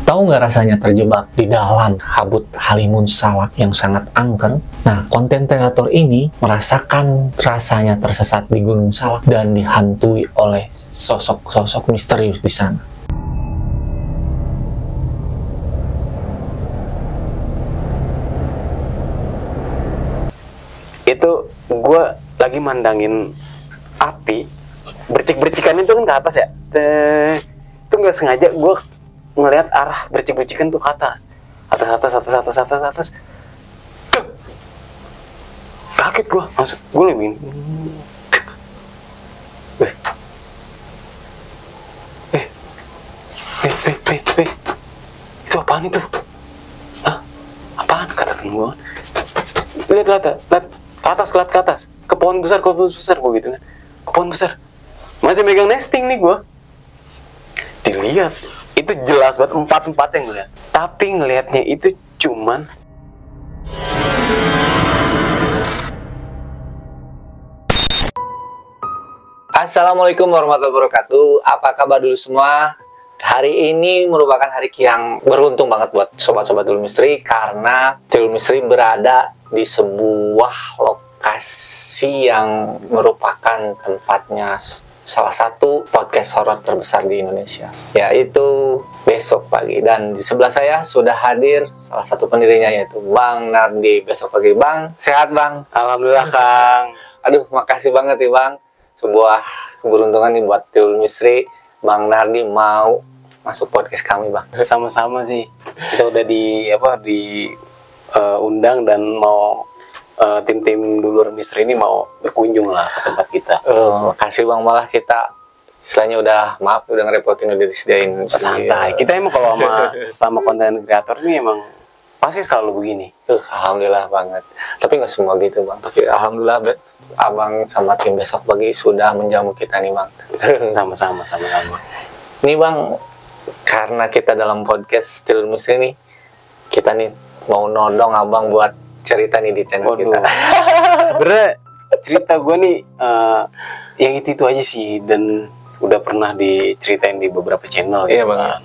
Tahu nggak rasanya terjebak di dalam Habut Halimun Salak yang sangat angker? Nah, konten kreator ini merasakan rasanya tersesat di Gunung Salak dan dihantui oleh sosok-sosok misterius di sana. Itu gue lagi mandangin api, bercik-bercikan itu kan ke atas ya. Itu nggak sengaja gue ngelihat arah bercik-bercikan tuh ke atas. Atas. Kaget gue, masuk gue lebih. Itu apaan itu? Hah? Apaan? Kata temen gue. Lihat ke atas, ke pohon besar gue gitu kan. Ke pohon besar. Masih megang nesting nih gue. Dilihat, itu jelas banget empat yang ngeliat. Tapi ngelihatnya itu cuman Assalamualaikum warahmatullahi wabarakatuh. Apa kabar dulu semua? Hari ini merupakan hari yang beruntung banget buat sobat-sobat Tidur Misteri, karena Tidur Misteri berada di sebuah lokasi yang merupakan tempatnya salah satu podcast horor terbesar di Indonesia, yaitu Besok Pagi. Dan di sebelah saya sudah hadir salah satu pendirinya, yaitu Bang Nardi. Besok Pagi. Bang, sehat Bang? alhamdulillah Kang. Aduh, makasih banget nih Bang. Sebuah keberuntungan nih buat Tidur Misteri, Bang Nardi mau masuk podcast kami Bang. Sama-sama sih. Kita udah undang dan mau tim-tim Dulur Misteri ini mau berkunjung lah ke tempat kita. Makasih Bang, malah kita istilahnya udah ngerepotin, udah disediain. Santai. Kita emang kalau sama konten kreator nih emang pasti selalu begini. Alhamdulillah banget. Tapi nggak semua gitu Bang. Tapi alhamdulillah Abang sama tim Besok Pagi sudah menjamu kita nih Bang. Sama-sama. Nih Bang, karena kita dalam podcast Tidur Misteri nih, kita nih mau nodong Abang buat cerita nih di channel kita. Sebenarnya cerita gue nih yang itu aja sih, dan udah pernah diceritain di beberapa channel. Iya gitu Bang. Kan.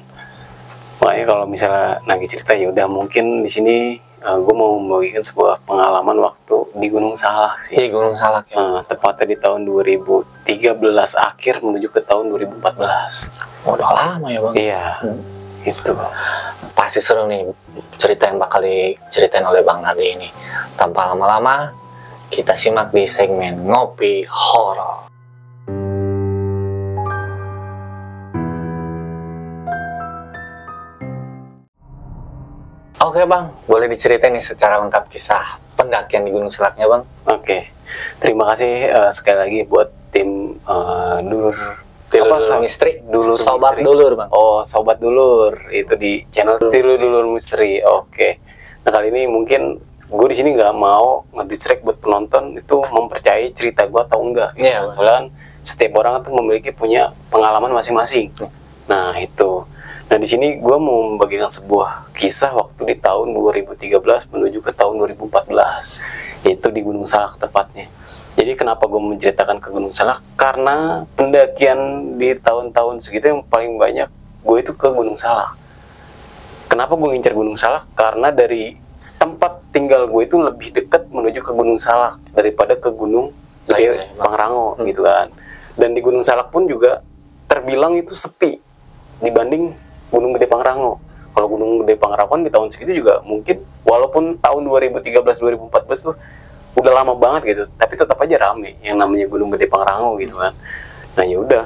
Makanya kalau misalnya nagih cerita ya udah, mungkin di sini gue mau membagikan sebuah pengalaman waktu di Gunung Salak sih. Iya, Gunung Salak ya. Tepatnya di tahun 2013 akhir menuju ke tahun 2014. Udah lama ya Bang. Iya. Itu Pasti seru nih cerita yang bakal diceritain oleh Bang Nardi ini. Tanpa lama-lama, kita simak di segmen Ngopi Horor. Oke Bang, boleh diceritain nih secara lengkap kisah pendakian di Gunung Salaknya Bang? Oke. Terima kasih sekali lagi buat tim Dulur Misteri, Sobat Misteri. Dulur Bang. Oh, Sobat Dulur, itu di channel Dulur Misteri. Oke. Nah, kali ini mungkin gue di sini nggak mau nge-distract buat penonton itu mempercayai cerita gue atau enggak. Iya. Soalnya kan setiap orang tuh memiliki punya pengalaman masing-masing. Nah, itu. Nah, di sini gue mau membagikan sebuah kisah waktu di tahun 2013 menuju ke tahun 2014, yaitu di Gunung Salak tepatnya. Jadi kenapa gue menceritakan ke Gunung Salak? Karena pendakian di tahun-tahun segitu yang paling banyak gue itu ke Gunung Salak. Kenapa gue ngincar Gunung Salak? Karena dari tempat tinggal gue itu lebih dekat menuju ke Gunung Salak daripada ke Gunung Pangrango gitu kan. Dan di Gunung Salak pun juga terbilang itu sepi dibanding Gunung Gede Pangrango. Kalau Gunung Gede Pangrango di tahun segitu juga mungkin, walaupun tahun 2013-2014 tuh udah lama banget gitu, tapi tetap aja rame yang namanya Gunung Gede Pangrango gitu kan. Nah ya udah,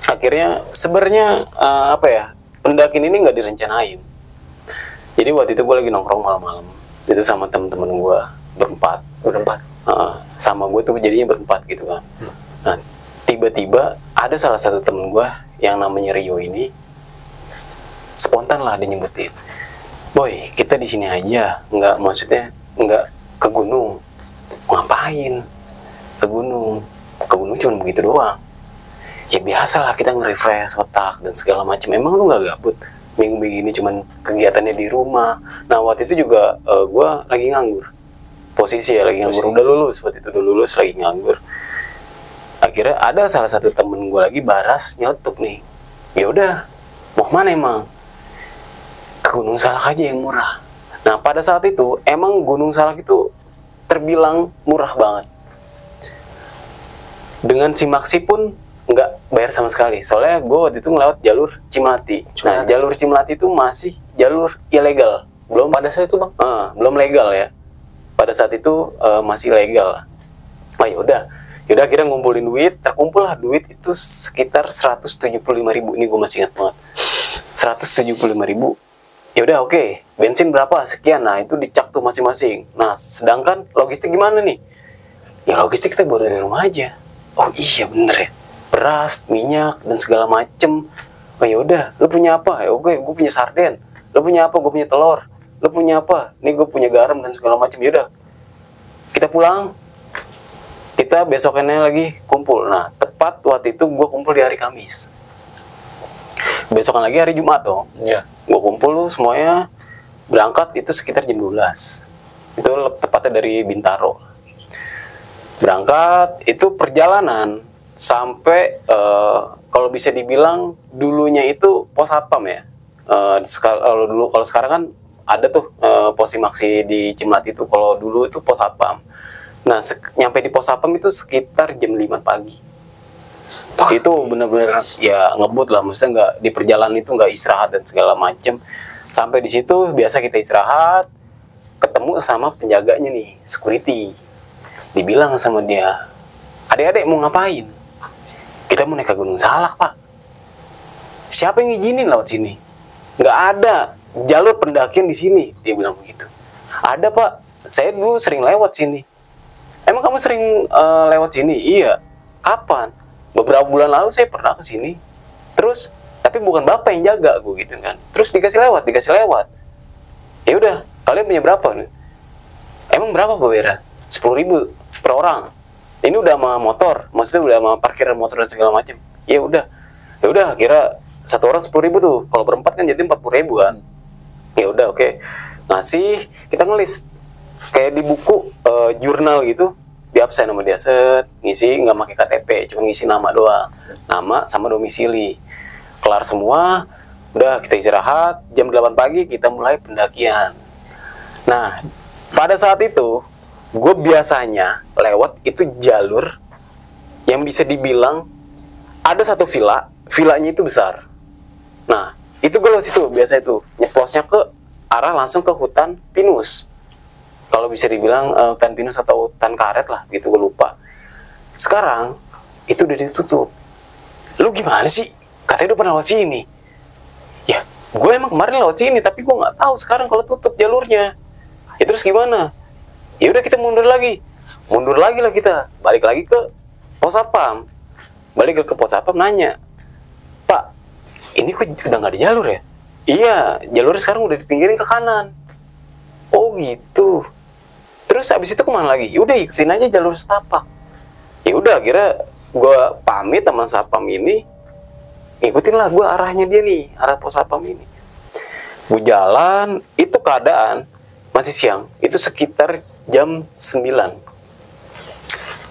akhirnya sebenarnya pendakian ini nggak direncanain. Jadi waktu itu gue lagi nongkrong malam-malam itu sama temen-temen gue berempat. Sama gue tuh jadinya berempat gitu kan. Nah tiba-tiba ada salah satu temen gue yang namanya Rio ini spontan lah dia nyebutin, "Boy, kita di sini aja, nggak ke gunung." "Ngapain ke gunung? Ke gunung cuma begitu doang." "Ya biasalah, kita nge-refresh otak dan segala macam. Emang lu nggak gabut? Minggu-minggu ini cuman kegiatannya di rumah." Nah waktu itu juga gue lagi nganggur, posisi ya lagi nganggur, udah lulus waktu itu, lagi nganggur. Akhirnya ada salah satu temen gue lagi Baras nyeletuk nih, "Ya udah, mau kemana emang?" Gunung Salak aja yang murah. Nah pada saat itu emang Gunung Salak itu terbilang murah banget. Dengan simaksi pun nggak bayar sama sekali. Soalnya gue waktu itu ngelewat jalur Cimati. Nah jalur Cimati itu masih jalur ilegal. Belum Pada saat itu bang? belum legal ya. Pada saat itu masih legal. Oh yaudah akhirnya ngumpulin duit. Terkumpul lah duit itu sekitar 175.000. Ini gue masih ingat banget. 175.000. Yaudah oke. Bensin berapa? Sekian. Nah itu dicak tuh masing-masing. Nah sedangkan logistik gimana nih? Ya logistik kita bawa dari rumah aja. Oh iya bener ya. Beras, minyak dan segala macem. Oh yaudah, lu punya apa? Ya oke, gue punya sarden. Lu punya apa? Gue punya telur. Lu punya apa? Nih gue punya garam dan segala macem. Yaudah, kita pulang. Kita besokannya lagi kumpul. Nah, tepat waktu itu gue kumpul di hari Kamis. Besokan lagi hari Jumat dong. Iya. Gue kumpul tuh semuanya berangkat itu sekitar jam 12. Itu tepatnya dari Bintaro. Berangkat itu perjalanan sampai kalau bisa dibilang dulunya itu pos satpam ya. Kalau sekarang kan ada tuh Posimaksi di Cimati itu. Kalau dulu itu pos satpam. Nah nyampe di pos satpam itu sekitar jam 5 pagi. Itu bener-bener ya ngebut lah, maksudnya nggak di perjalanan itu nggak istirahat dan segala macem. Sampai di situ biasa kita istirahat, ketemu sama penjaganya nih, security. Dibilang sama dia, adik-adik mau ngapain? Kita mau naik ke Gunung Salak pak. Siapa yang ngizinin lewat sini? Nggak ada jalur pendakian di sini, dia bilang begitu. Ada pak, saya dulu sering lewat sini. Emang kamu sering lewat sini? Iya. Kapan? Beberapa bulan lalu saya pernah ke sini. Terus, tapi bukan bapak yang jaga, gue gitu kan. Terus dikasih lewat. Ya udah, kalian punya berapa nih? Emang berapa Pak Wira? 10.000 per orang. Ini udah sama motor, maksudnya udah sama parkiran motor dan segala macam. Ya udah, kira satu orang 10.000 tuh. Kalau berempat kan jadi 40.000 kan. Ya udah, oke. Ngasih, kita ngelis kayak di buku jurnal gitu. Di absen sama dia, set ngisi nggak pakai KTP, cuma ngisi nama doang, nama sama domisili. Kelar semua, udah kita istirahat. Jam 8 pagi kita mulai pendakian. Nah pada saat itu gue biasanya lewat itu jalur yang bisa dibilang ada satu villanya itu besar. Nah itu gue lewat situ biasa, itu nyeplosnya ke arah langsung ke hutan pinus. Kalau bisa dibilang hutan pinus atau hutan karet lah gitu, gue lupa. Sekarang itu udah ditutup. Lu gimana sih? Katanya udah pernah lewat sini. Ya, gue emang kemarin lewat sini, tapi gue nggak tahu sekarang kalau tutup jalurnya. Ya terus gimana? Ya udah kita mundur lagi lah kita. Balik lagi ke pos satpam. Balik ke pos satpam nanya, Pak, ini kok udah nggak ada jalur ya? Iya, jalurnya sekarang udah dipinggirin ke kanan. Oh gitu. Terus abis itu kemana lagi? Yaudah ikutin aja jalur setapak. Ya udah akhirnya gue pamit sama satpam ini, ikutin lah gue arahnya dia nih, arah pos satpam ini. Gue jalan, itu keadaan masih siang, itu sekitar jam 9.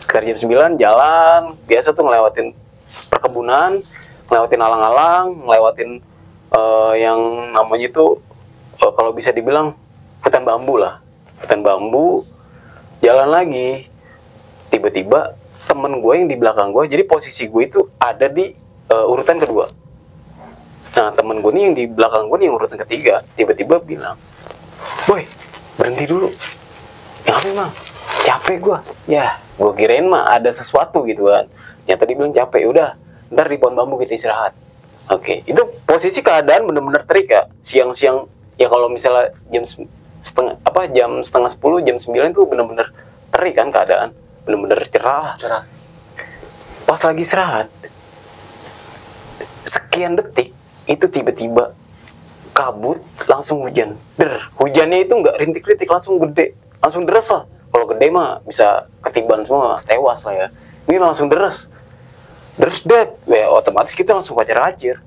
Sekitar jam 9 jalan, biasa tuh ngelewatin perkebunan, ngelewatin alang-alang, ngelewatin yang namanya itu kalau bisa dibilang hutan bambu lah. Hutan bambu, jalan lagi, tiba-tiba temen gue yang di belakang gue, jadi posisi gue itu ada di urutan kedua. Nah temen gue nih yang di belakang gue nih yang urutan ketiga, tiba-tiba bilang, boy berhenti dulu. Kenapa emang? Capek gue. Ya gue kirain mah ada sesuatu gitu kan. Ya tadi bilang capek, udah ntar di pohon bambu kita istirahat. Oke, itu posisi keadaan bener-bener terik ya. Siang-siang ya, kalau misalnya jam setengah 10, jam 9 itu bener-bener terik kan keadaan, bener-bener cerah. Pas lagi istirahat, sekian detik itu tiba-tiba kabut, langsung hujan. Hujannya itu nggak rintik-rintik, langsung gede, langsung deras lah. Kalau gede mah bisa ketiban semua, tewas lah ya. Ini langsung deras deh, ya otomatis kita langsung wajar-wajar.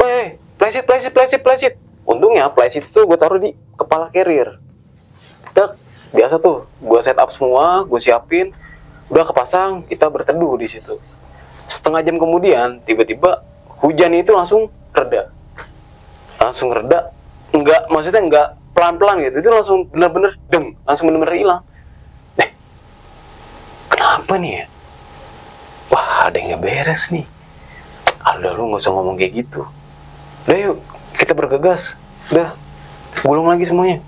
Weh, plesit. Untungnya plesit itu gue taruh di kepala carrier. Biasa tuh, gue set up semua, gue siapin, udah kepasang, kita berteduh di situ. Setengah jam kemudian, tiba-tiba hujan itu langsung reda. maksudnya nggak pelan-pelan gitu, itu langsung bener-bener langsung bener-bener hilang. Kenapa nih ya? Wah, ada yang nggak beres nih. Udah, lu nggak usah ngomong kayak gitu. Udah yuk, kita bergegas. Udah, gulung lagi semuanya.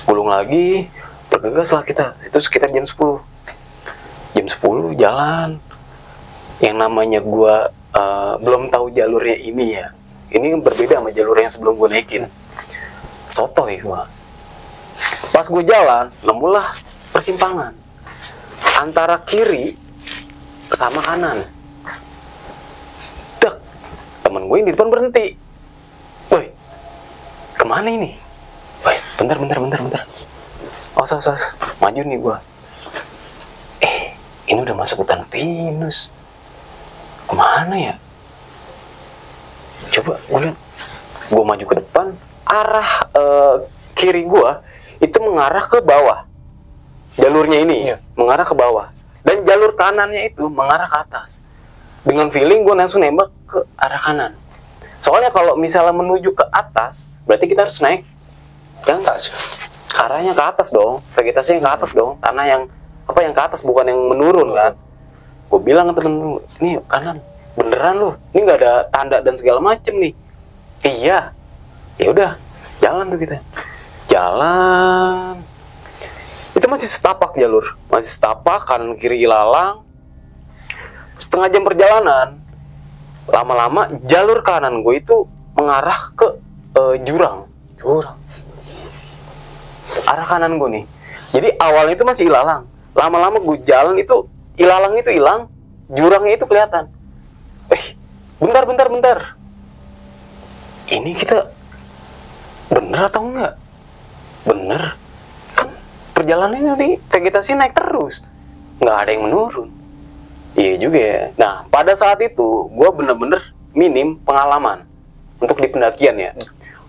Gulung lagi, bergegas lah kita. Itu sekitar jam 10. Jam 10 jalan. Yang namanya gua belum tahu jalurnya ini ya. Ini berbeda sama jalur yang sebelum gua naikin. Sotoy gua. Pas gua jalan, nemulah persimpangan antara kiri sama kanan. Dek, temen gue yang di depan berhenti. Woi, kemana ini? Woi, bentar. Os. Maju nih gue. Ini udah masuk hutan pinus. Kemana ya? Coba gue lihat. Gue maju ke depan. Arah kiri gue itu mengarah ke bawah. Jalurnya ini mengarah ke bawah. Dan jalur kanannya itu mengarah ke atas. Dengan feeling gue langsung nembak ke arah kanan. Soalnya kalau misalnya menuju ke atas, berarti kita harus naik yang atas. Arahnya ke atas dong, vegetasinya ke atas dong. Tanah yang ke atas, bukan yang menurun kan. Gue bilang ke temen, ini kanan, beneran loh. Ini nggak ada tanda dan segala macem nih. Iya, ya udah, jalan tuh kita. Jalan. Itu masih setapak jalur, masih setapak, kanan kiri ilalang. Setengah jam perjalanan, lama-lama jalur kanan gue itu mengarah ke jurang. Arah kanan gue nih. Jadi awalnya itu masih ilalang. Lama-lama gue jalan itu, ilalang itu hilang, jurangnya itu kelihatan. Bentar. Ini kita bener atau enggak? Bener. Perjalanan nanti vegetasi naik terus, nggak ada yang menurun. Iya juga ya. Nah, pada saat itu gue bener-bener minim pengalaman untuk di pendakian ya.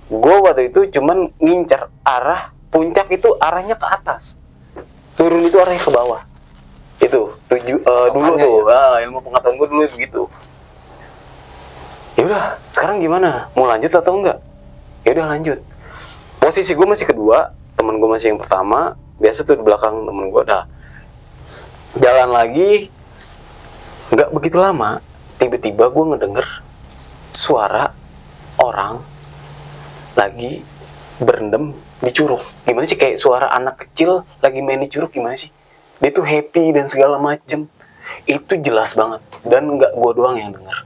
Gue waktu itu cuman ngincer arah puncak itu arahnya ke atas, turun itu arahnya ke bawah. Itu dulu tuh ilmu pengetahuan gue dulu begitu. Ya udah, sekarang gimana? Mau lanjut atau enggak? Ya udah lanjut. Posisi gue masih kedua, temen gue masih yang pertama. Biasa tuh di belakang temen gue. Dah jalan lagi, nggak begitu lama, tiba-tiba gue ngedenger suara orang lagi berendam di curug. Gimana sih, kayak suara anak kecil lagi main di curug, gimana sih? Dia tuh happy dan segala macem. Itu jelas banget, dan nggak gue doang yang denger.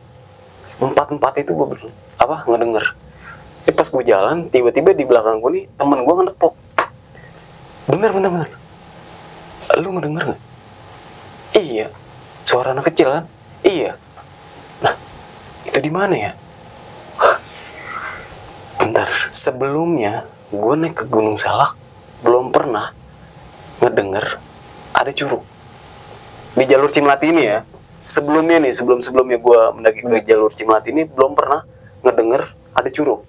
Empat itu gue ngedenger. Pas gue jalan, tiba-tiba di belakang gue nih temen gue ngedepok. Bener. Lu ngedenger nggak? Iya. Suara anak kecil kan? Iya. Nah, itu di mana ya? Bentar. Sebelumnya, gue naik ke Gunung Salak, belum pernah ngedenger ada curug. Di jalur Cimlati ini ya. Sebelumnya gue mendaki ke jalur Cimlati ini, belum pernah ngedenger ada curug.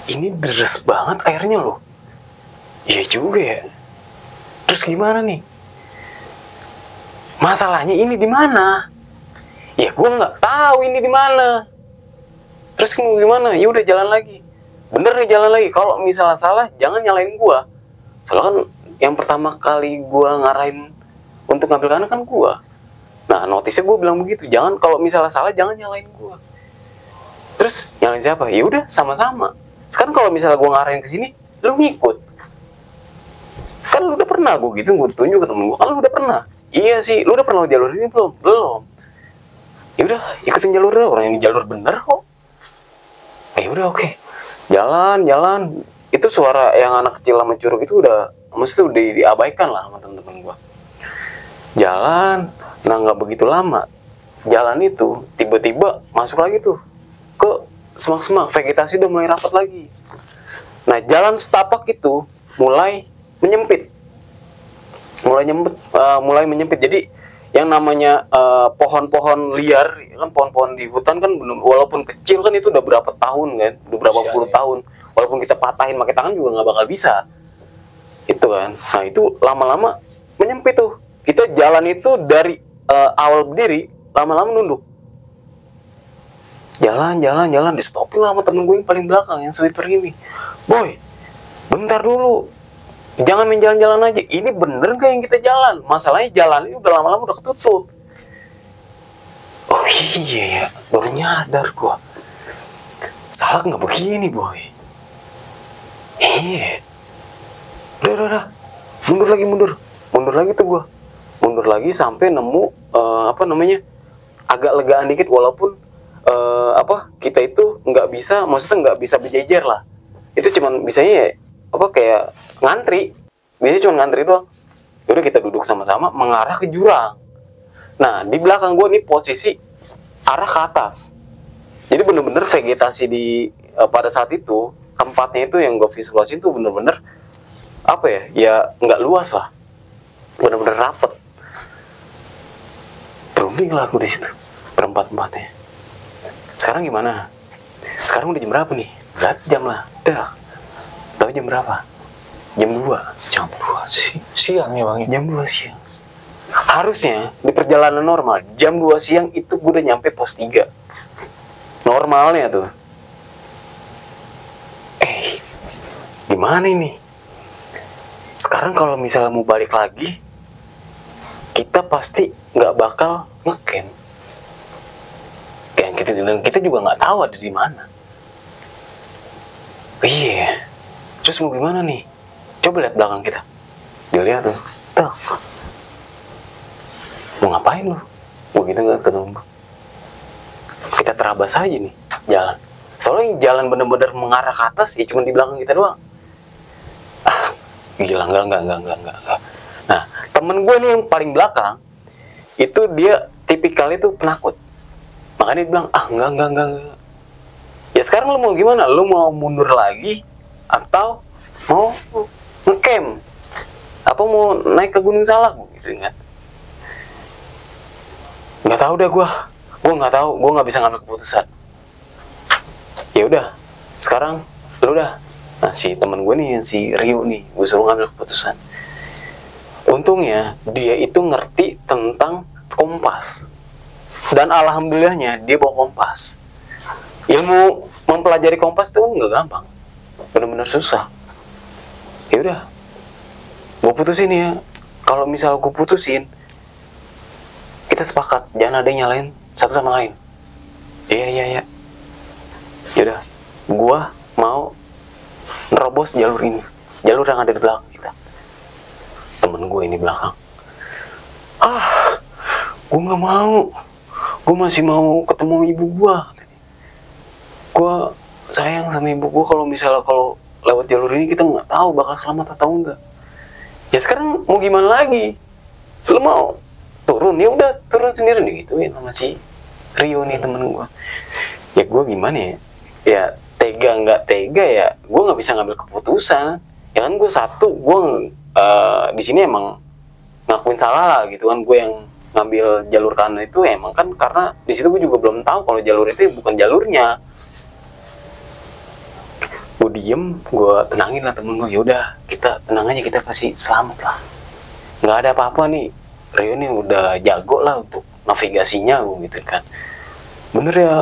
Ini deres banget airnya loh. Iya juga ya. Terus gimana nih? Masalahnya ini di mana? Ya gue nggak tahu ini di mana. Terus mau gimana? Ya udah jalan lagi. Bener nih jalan lagi. Kalau misalnya salah, jangan nyalain gue. Soalnya kan yang pertama kali gue ngarahin untuk ngambil kanan kan gue. Nah, notisnya gue bilang begitu. Jangan, kalau misalnya salah, jangan nyalain gue. Terus nyalain siapa? Ya udah sama-sama. Sekarang kalau misalnya gue ngarahin ke sini, lu ngikut. Kan lu udah pernah gue gitu, gue tunjuk ke temen gue. Kan lu udah pernah. Iya sih, lu udah pernah jalur ini belum? Belum. Ya udah, ikutin jalurnya, orang yang jalur bener kok. Ya udah, oke. Jalan. Itu suara yang anak kecil sama curug itu udah, maksudnya udah diabaikan lah sama temen-temen gue. Jalan, nah nggak begitu lama. Jalan itu tiba-tiba masuk lagi tuh ke semak-semak, vegetasi udah mulai rapat lagi. Nah, jalan setapak itu mulai menyempit. Mulai menyempit. Jadi yang namanya pohon-pohon liar, kan pohon-pohon di hutan kan walaupun kecil kan itu udah berapa tahun kan, udah berapa puluh tahun. Walaupun kita patahin pakai tangan juga nggak bakal bisa. Itu kan. Nah, itu lama-lama menyempit tuh. Kita jalan itu dari awal berdiri lama-lama nunduk. jalan, di stopin lah sama temen gue yang paling belakang, yang sweeper ini. Boy, bentar dulu, jangan main jalan-jalan aja. Ini bener gak yang kita jalan? Masalahnya jalan ini udah lama-lama udah ketutup. Oh iya ya, baru nyadar gue. Salah nggak begini, boy. Iya. Udah. Mundur lagi tuh gue. Mundur lagi sampai nemu agak legaan dikit, walaupun kita itu maksudnya nggak bisa berjejer lah. Itu cuman bisanya kayak ngantri. Biasanya cuma ngantri doang. Yaudah kita duduk sama-sama mengarah ke jurang. Nah, di belakang gue nih posisi arah ke atas. Jadi bener-bener vegetasi pada saat itu, tempatnya itu yang gue visualisasi itu bener-bener ya nggak luas lah. Bener-bener rapet. Berunding lah aku di situ, berempat-empatnya. Sekarang gimana? Sekarang udah jam berapa nih? Berarti jam lah. Tahu jam berapa? Jam 2. Jam 2 siang ya Bang? Jam 2 siang. Harusnya di perjalanan normal jam 2 siang itu gue udah nyampe pos 3. Normalnya tuh. Gimana ini? Sekarang kalau misalnya mau balik lagi, kita pasti nggak bakal ngecamp. Kita juga nggak tahu ada di mana. Iya. Terus mau gimana nih? Coba lihat belakang kita. Dilihat tuh. Tak. Mau ngapain lu? Begitu nggak ketemu. Kita terabas aja nih jalan. Soalnya jalan bener-bener mengarah ke atas ya cuma di belakang kita doang. Gila, enggak. Nah, temen gue nih yang paling belakang itu dia tipikalnya tuh penakut. Makanya dia bilang, enggak. Ya sekarang lu mau gimana? Lu mau mundur lagi atau mau ngecamp? Apa mau naik ke Gunung Salak gitu kan? Nggak tahu dah gue nggak tahu, gue nggak bisa ngambil keputusan. Ya udah, sekarang lu dah. Nah, si teman gue nih, si Rio nih, gue suruh ngambil keputusan. Untungnya dia itu ngerti tentang kompas, dan alhamdulillahnya dia bawa kompas. Ilmu mempelajari kompas itu nggak gampang, benar-benar susah. Ya udah, gue putusin ya. Kalau misal gue putusin, kita sepakat jangan ada yang nyalain satu sama lain. Iya. Yaudah, gue mau nerobos jalur ini, jalur yang ada di belakang kita. Temen gue ini belakang. Gue nggak mau. Gue masih mau ketemu ibu gue. Gue sayang sama ibu gue. Kalau lewat jalur ini kita nggak tahu bakal selamat atau enggak. Ya sekarang mau gimana lagi? Lo mau turun? Ya udah turun sendiri nih gituin sama si Rio nih temen gue. Ya gue gimana ya? Ya tega nggak tega ya, gue nggak bisa ngambil keputusan. Ya kan gue di sini emang ngakuin salah lah gitu kan. Gue yang ngambil jalur kanan itu emang kan karena di situ gue juga belum tahu kalau jalur itu bukan jalurnya. Gue diem, gue tenangin lah temen gue. Yaudah, kita tenang aja, kita pasti selamat lah. Nggak ada apa-apa nih. Rio nih udah jago lah untuk navigasinya gitu kan. Bener ya,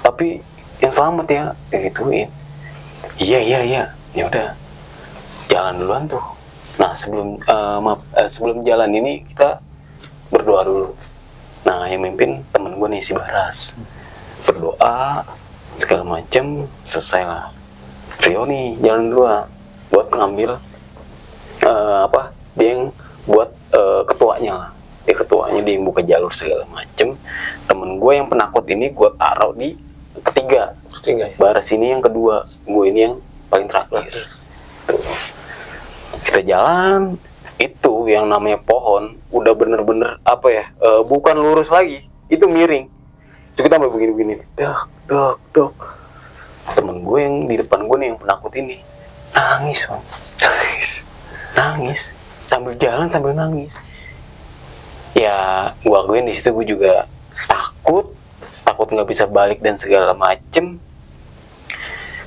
tapi yang selamat ya, kayak gituin. Iya. Ya udah, jalan duluan tuh. Nah sebelum jalan ini kita berdoa dulu. Nah yang mimpin temen gue nih si Baras. Berdoa segala macem, selesai lah. Rio nih jalan duluan buat ngambil dia yang buat ketuanya lah. Dia yang buka jalur segala macem. Temen gue yang penakut ini gue taruh di ketiga ya? Baras ini yang kedua, gue ini yang paling terakhir. Kita jalan, itu yang namanya pohon udah bener-bener bukan lurus lagi, itu miring. Terus kita sampai begini-begini, dok. Temen gue yang di depan gue nih yang penakut ini nangis sambil jalan sambil nangis. Ya gue akuin di situ gue juga takut nggak bisa balik dan segala macem.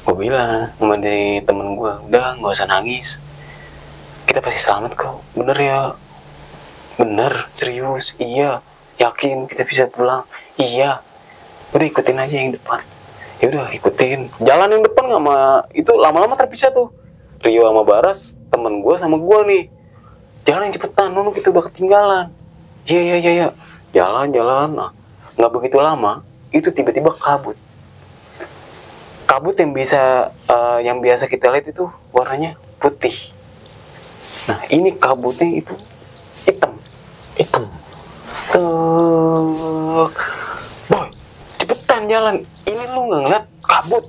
Gue bilang sama temen gue, udah nggak usah nangis, kita pasti selamat kok. Bener ya? Bener, serius, iya. Yakin kita bisa pulang? Iya. udah ikutin aja yang depan. Ya udah ikutin, jalan yang depan sama itu lama-lama terpisah tuh. Rio sama Baras, temen gue sama gue nih, jalan yang cepetan, nono kita udah ketinggalan. Iya, jalan. Nah, nggak begitu lama, itu tiba-tiba kabut. Kabut yang yang biasa kita lihat itu warnanya putih. Nah, ini kabutnya itu hitam. Tuh, boy, cepetan jalan. Ini lu nggak ngeliat kabut?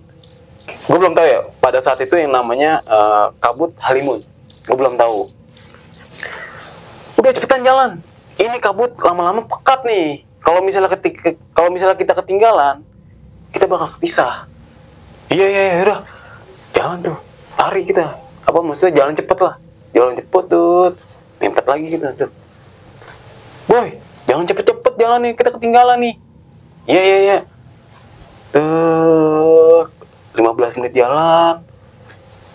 Gue belum tahu ya. Pada saat itu yang namanya kabut halimun. Gue belum tahu. Udah cepetan jalan. Ini kabut lama-lama pekat nih. Kalau misalnya kita ketinggalan, kita bakal kepisah. Iya, udah. Jalan tuh. Lari kita. Apa maksudnya jalan cepet lah. Jalan cepet tuh. Mempet lagi kita tuh. Boy, jangan cepet-cepet jalan nih. Kita ketinggalan nih. Iya. 15 menit jalan.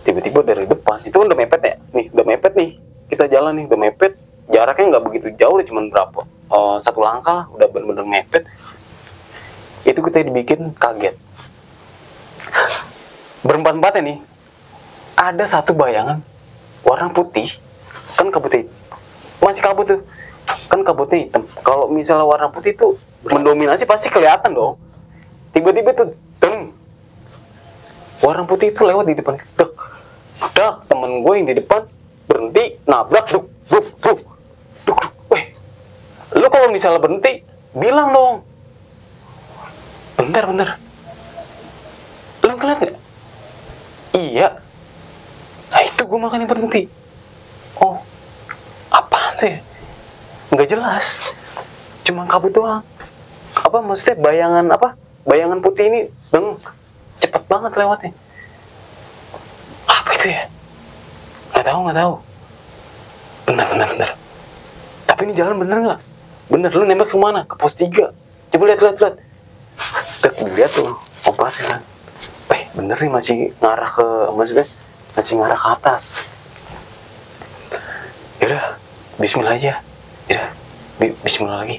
Tiba-tiba dari depan. Itu udah mepet ya. Nih, udah mepet nih. Kita jalan nih, udah mepet. Jaraknya nggak begitu jauh, udah cuma berapa? 1 langkah lah, udah bener-bener mepet. Itu kita dibikin kaget. Berempat-empatnya nih, ada satu bayangan warna putih. Kan kabutnya masih kabut tuh. Kan kabutnya hitam. Kalau misalnya warna putih tuh mendominasi pasti kelihatan dong. Tiba-tiba tuh, warna putih itu lewat di depan kita. Dak, temen gue yang di depan berhenti, nabrak, duk. Weh, lu kalau misalnya berhenti, bilang dong. Bentar. Lu ngeliat gak? Iya. Nah itu gue makanya berhenti. Oh, apaan tuh ya? Nggak jelas. Cuma kabut doang. Apa maksudnya bayangan putih ini cepet banget lewatnya. Apa itu ya? Nggak tahu. Bener. Tapi ini jalan bener nggak? Bener, lu nembak kemana? Ke pos 3. Coba lihat. Lihat tuh kompasnya kan. Bener nih masih ngarah ke atas. Yaudah, bismillah aja. Bismillah lagi.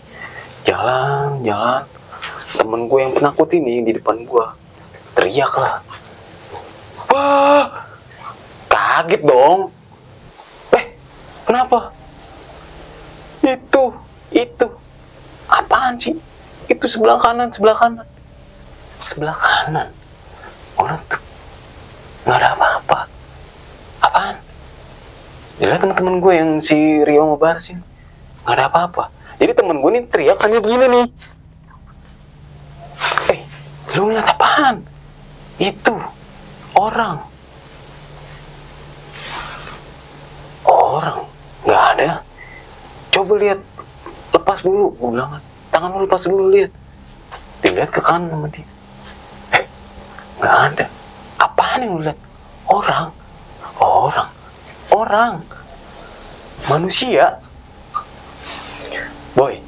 Jalan. Temen gue yang penakut ini di depan gue teriak lah. Wah, kaget dong. Kenapa? Itu apaan sih? Itu sebelah kanan. Orang tuh nggak ada apa-apa. Apaan? Dilihat teman-teman gue yang si Rio sama Baras ini nggak ada apa-apa. Jadi temen gue nih teriak hanya begini nih. Lu ngeliat apaan? Itu orang nggak ada. Coba lihat, lepas dulu. Gue bilang, tangan lu lepas dulu, lihat. Dilihat ke kanan sama dia. Nggak ada. Apaan yang lu lihat? Orang. Manusia. Boy,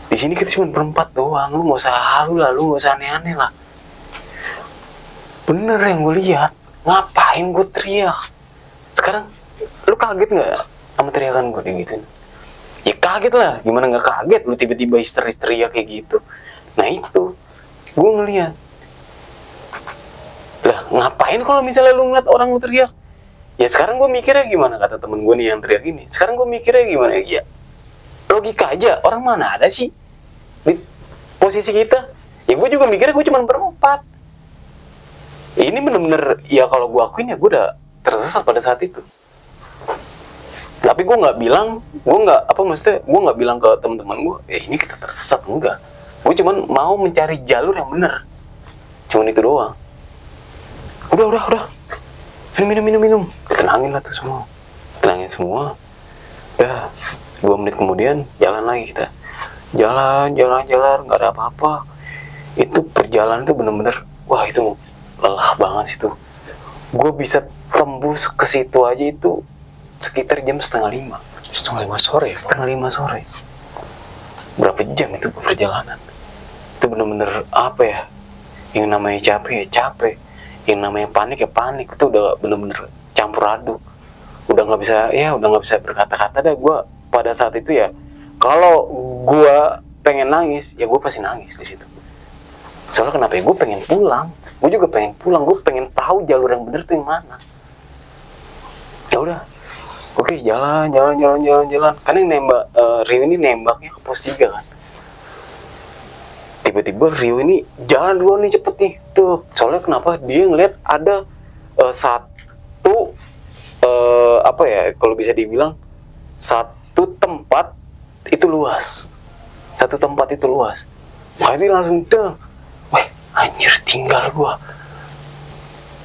di sini kita cuma berempat doang. Lu nggak usah halu lah, lu nggak usah aneh-aneh lah. Bener yang gue lihat. Ngapain gue teriak? Sekarang lu kaget nggak sama teriakan gue kayak gitu? Ya kaget lah. Gimana nggak kaget? Lu tiba-tiba histeris teriak kayak gitu. Nah itu, gue ngeliat. Lah ngapain kalau misalnya lu ngeliat orang lu teriak? Ya sekarang gue mikirnya gimana, kata temen gue nih yang teriak ini. Sekarang gue mikirnya gimana? Ya logika aja, orang mana ada sih di posisi kita? Ya gue juga mikirnya gue cuma berempat. Ini bener-bener, ya kalau gue akuin ya gue udah tersesat pada saat itu. Tapi gue nggak bilang, gue nggak bilang ke teman-teman gue, ya ini kita tersesat, enggak. Gue cuma mau mencari jalur yang benar. Cuman itu doang. Udah. Minum. Tenangin lah tuh semua. Tenangin semua. Udah 2 menit kemudian jalan lagi kita. Jalan, nggak ada apa-apa. Itu perjalanan tuh bener-bener, wah itu lelah banget sih tuh. Gue bisa tembus ke situ aja itu sekitar jam 4:30. 5:30 sore. 5:30 sore. Berapa jam itu perjalanan? Itu bener-bener apa ya? Yang namanya capek ya capek. Yang namanya panik ya panik. Itu udah bener-bener campur aduk. Udah nggak bisa berkata-kata dah. Gue pada saat itu ya, kalau gue pengen nangis ya gue pasti nangis di situ. Soalnya kenapa ya? Gue pengen pulang. Gue juga pengen pulang. Gue pengen tahu jalur yang bener tuh yang mana. Ya udah. Oke, jalan. Karena yang nembak Rio ini nembaknya ke pos 3 kan. Tiba-tiba Rio ini jalan duluan nih cepet nih. Tuh. Soalnya kenapa? Dia ngeliat ada satu apa ya? Kalau bisa dibilang satu tempat itu luas. Makanya dia langsung deng. Weh, anjir tinggal gua.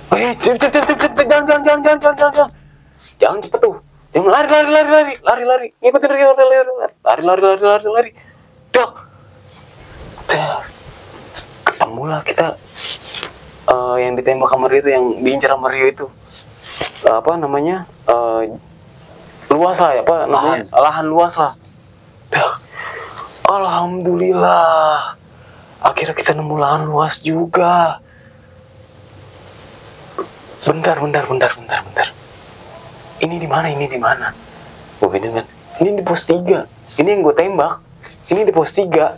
Weh, jalan. Jangan cepet tuh. Jangan lari. Ngikutin Rio, lari. Dak. Ketemulah kita yang ditembak sama Rio itu, yang diincar sama Rio itu. Apa namanya? Luas lah ya, apa namanya? Lahan luas lah. Dak. Alhamdulillah. Akhirnya kita nemu lahan luas juga. Bentar. Ini di mana? Gue gitu kan. Ini di pos 3. Ini yang gue tembak. Ini di pos 3.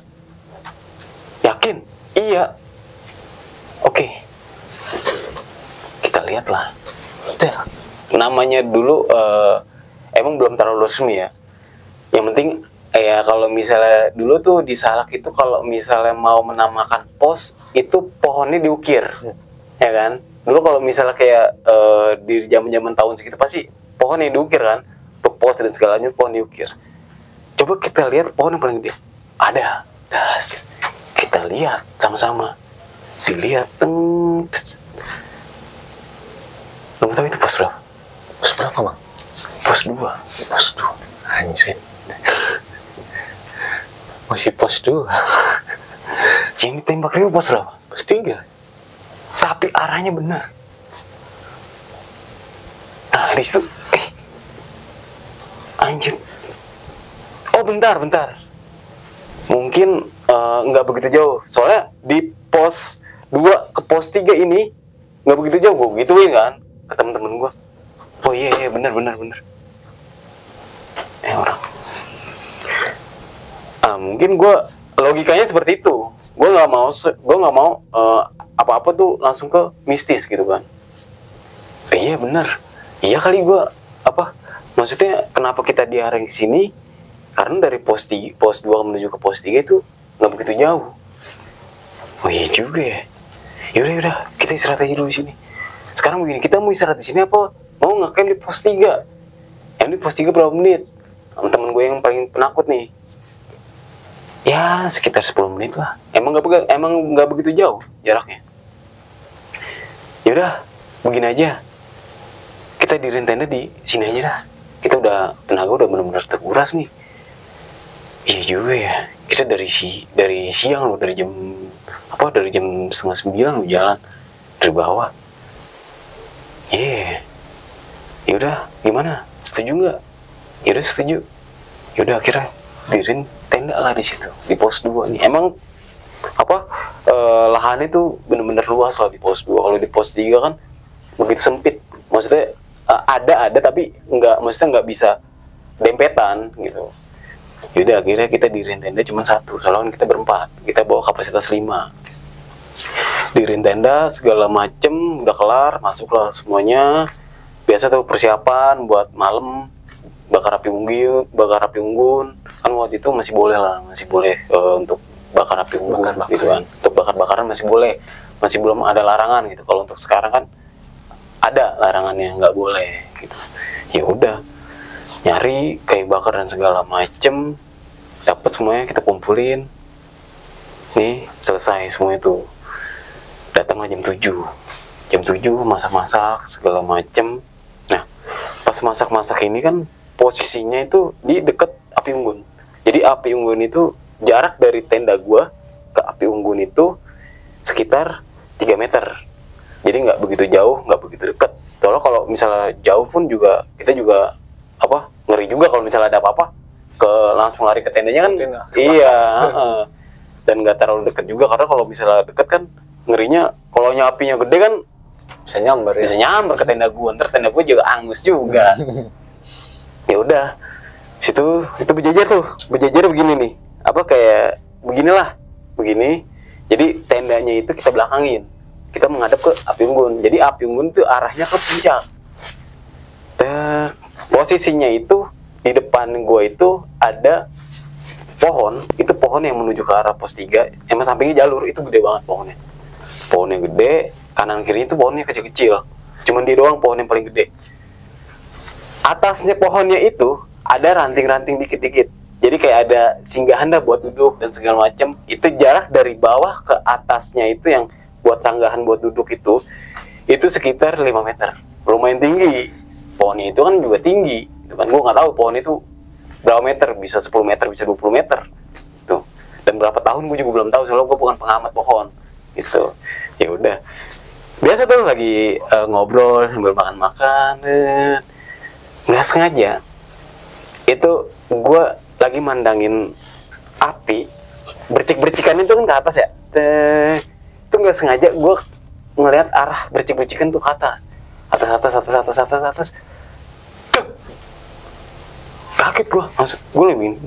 Yakin? Iya. Oke. Kita lihat lah. Namanya dulu emang belum terlalu resmi ya. Yang penting ya kalau misalnya dulu tuh di Salak itu kalau misalnya mau menamakan pos itu pohonnya diukir, ya kan? Dulu kalau misalnya kayak di zaman tahun segitu pasti pohon yang diukir kan, untuk pos dan segalanya pohon diukir. Coba kita lihat pohon yang paling gede. Ada, das. Kita lihat sama-sama. Dilihat, Lo tahu itu pos berapa? Pos berapa, Bang? Pos 2. Anjir. Masih pos 2. Yang ditembak Rio pos berapa? Pos 3. Tapi arahnya benar. Nah, di situ anjir. Oh, bentar. Mungkin nggak begitu jauh. Soalnya di pos 2 ke pos 3 ini nggak begitu jauh. Gue gituin kan ke temen-temen gue. Oh iya, benar. Orang. Mungkin gue logikanya seperti itu. Gue nggak mau apa-apa tuh langsung ke mistis gitu kan. Iya benar. Iya kali gue maksudnya kenapa kita diarahkan ke sini? Karena dari pos 2 menuju ke pos 3 itu nggak begitu jauh. Oh iya juga ya. Yaudah, kita istirahat aja dulu di sini. Sekarang begini, kita mau istirahat di sini apa mau ngecamp di pos 3? Yang di pos 3 berapa menit? Sama temen gue yang paling penakut nih. Ya sekitar 10 menit lah. Emang nggak begitu jauh jaraknya. Yaudah, begini aja. Kita diriin tenda di sini aja dah. Kita tenaga udah benar-benar terkuras nih. Iya juga ya. Kita dari siang loh, dari jam 8:30 lo jalan dari bawah. Yaudah, gimana? Setuju nggak? Yaudah setuju. Yaudah akhirnya diriin tenda lah di situ di pos 2 nih. Emang lahannya tuh bener-bener luas lah di pos 2. Kalau di pos 3 kan begitu sempit. Maksudnya ada tapi nggak bisa dempetan gitu. Yaudah akhirnya kita diriin tenda cuma 1. Soalnya kan kita berempat. Kita bawa kapasitas 5. Diriin tenda segala macem udah kelar, masuklah semuanya. Biasa tuh persiapan buat malam bakar api unggun. Kan waktu itu masih boleh untuk bakar api unggun gitu kan. Untuk bakar-bakaran masih boleh, masih belum ada larangan gitu. Kalau untuk sekarang kan ada larangannya, nggak boleh gitu. Ya udah, nyari kayu bakar dan segala macem, dapat semuanya, kita kumpulin. Nih selesai semua itu. Datanglah jam 7 masak-masak segala macem. Nah pas masak-masak ini kan posisinya itu di deket api unggun. Jadi api unggun itu jarak dari tenda gua ke api unggun itu sekitar 3 meter. Jadi nggak begitu jauh, nggak begitu dekat. Soalnya kalau misalnya jauh pun juga kita juga ngeri juga kalau misalnya ada apa-apa langsung lari ke tendanya kan. Iya. Dan nggak terlalu dekat juga, karena kalau misalnya dekat kan ngerinya kalau apinya gede kan bisa nyamber ke tenda gua. Ntar tenda gua juga angus juga. Ya udah, situ itu berjajar begini nih, kayak begini Jadi tendanya itu kita belakangin, kita menghadap ke api unggun. Jadi api unggun itu arahnya ke puncak. Posisinya itu di depan gue itu ada pohon, itu pohon yang menuju ke arah pos 3. Emang sampingnya jalur, itu gede banget pohonnya. Pohonnya gede, kanan kiri itu pohonnya kecil-kecil. Cuman dia doang pohon yang paling gede. Atasnya pohonnya itu ada ranting-ranting dikit-dikit. Jadi kayak ada singgahan dah buat duduk dan segala macam. Itu jarak dari bawah ke atasnya itu yang buat sanggahan buat duduk itu sekitar 5 meter. Lumayan tinggi. Pohonnya itu kan juga tinggi, itu kan gue nggak tahu pohon itu berapa meter, bisa 10 meter, bisa 20 meter, tuh. Dan berapa tahun gue juga belum tahu, soalnya gue bukan pengamat pohon, gitu. Ya udah, biasa tuh lagi ngobrol sambil makan-makan, nggak sengaja, itu gue lagi mandangin api, bercik-bercikan itu kan ke atas ya, itu nggak sengaja gue ngelihat arah bercik-bercikan tuh ke atas. Atas. Kaget gue, langsung gue lebih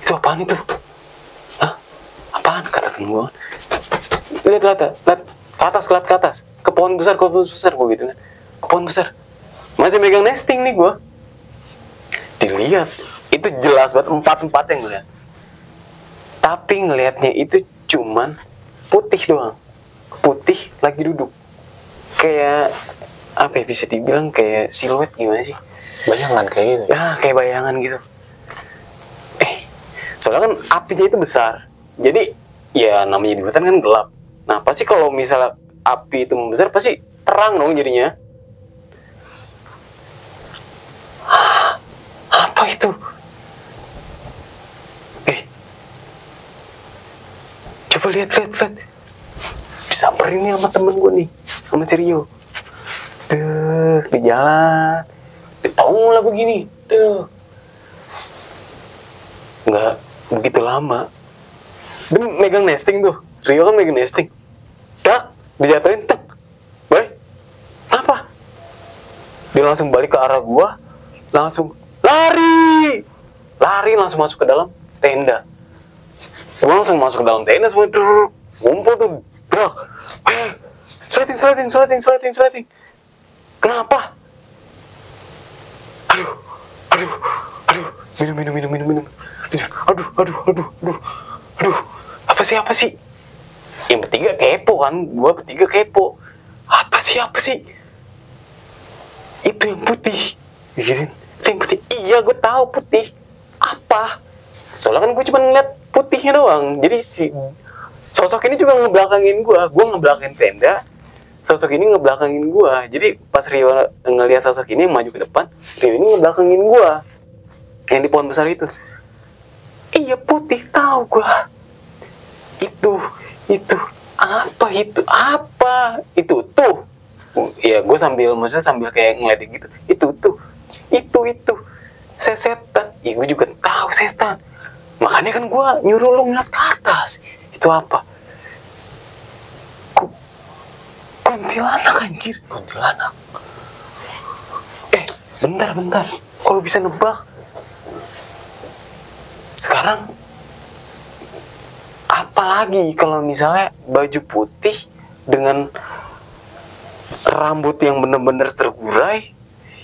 itu apaan itu? Hah? Apaan? Kata temen gue. Lihat ke atas, ke pohon besar gue gitu kan, ke pohon besar, masih megang nesting nih gue. Dilihat, itu jelas banget empat yang gue lihat. Tapi ngelihatnya itu cuman putih doang. Putih lagi duduk. Kayak apa ya, bisa dibilang kayak siluet gimana sih? Bayangan kayak gitu. Ya, kayak bayangan gitu. Soalnya kan apinya itu besar. Jadi ya namanya di hutan kan gelap. Nah, pasti kalau misalnya api itu membesar pasti terang dong jadinya. Apa itu? Coba lihat. Disamperin nih sama temen gue nih, sama si Rio. Di jalan. Ditong lah begini. Nggak begitu lama. Dia megang nesting tuh. Rio kan megang nesting. Dak, dijatuhin, tak. Boy, apa? Dia langsung balik ke arah gua. Langsung lari langsung masuk ke dalam tenda. Gue langsung masuk ke dalam tenda, semua ngumpul tuh, bro. Sleting. Kenapa? Aduh. Minum. Aduh. Apa sih? Yang bertiga kepo kan, gue bertiga kepo. Apa sih? Itu yang putih. Itu yang putih. Iya, gue tahu putih. Apa? Soalnya kan gue cuma ngeliat putihnya doang. Jadi si sosok ini juga ngebelakangin gue ngebelakangin tenda, sosok ini ngebelakangin gue. Jadi pas Rio ngeliat sosok ini yang maju ke depan, Rio ini ngebelakangin gue yang di pohon besar itu. Iya, putih, tahu gue. Itu apa itu tuh. Ya gue sambil kayak ngeliatin gitu. Itu setan. Ya gue juga tahu setan. Makanya kan gue nyuruh lo ngeliat ke atas. Itu apa? Kuntilanak, anjir. Kuntilanak. Bentar. Kalau bisa nebak. Sekarang apalagi kalau misalnya baju putih dengan rambut yang bener-bener tergurai,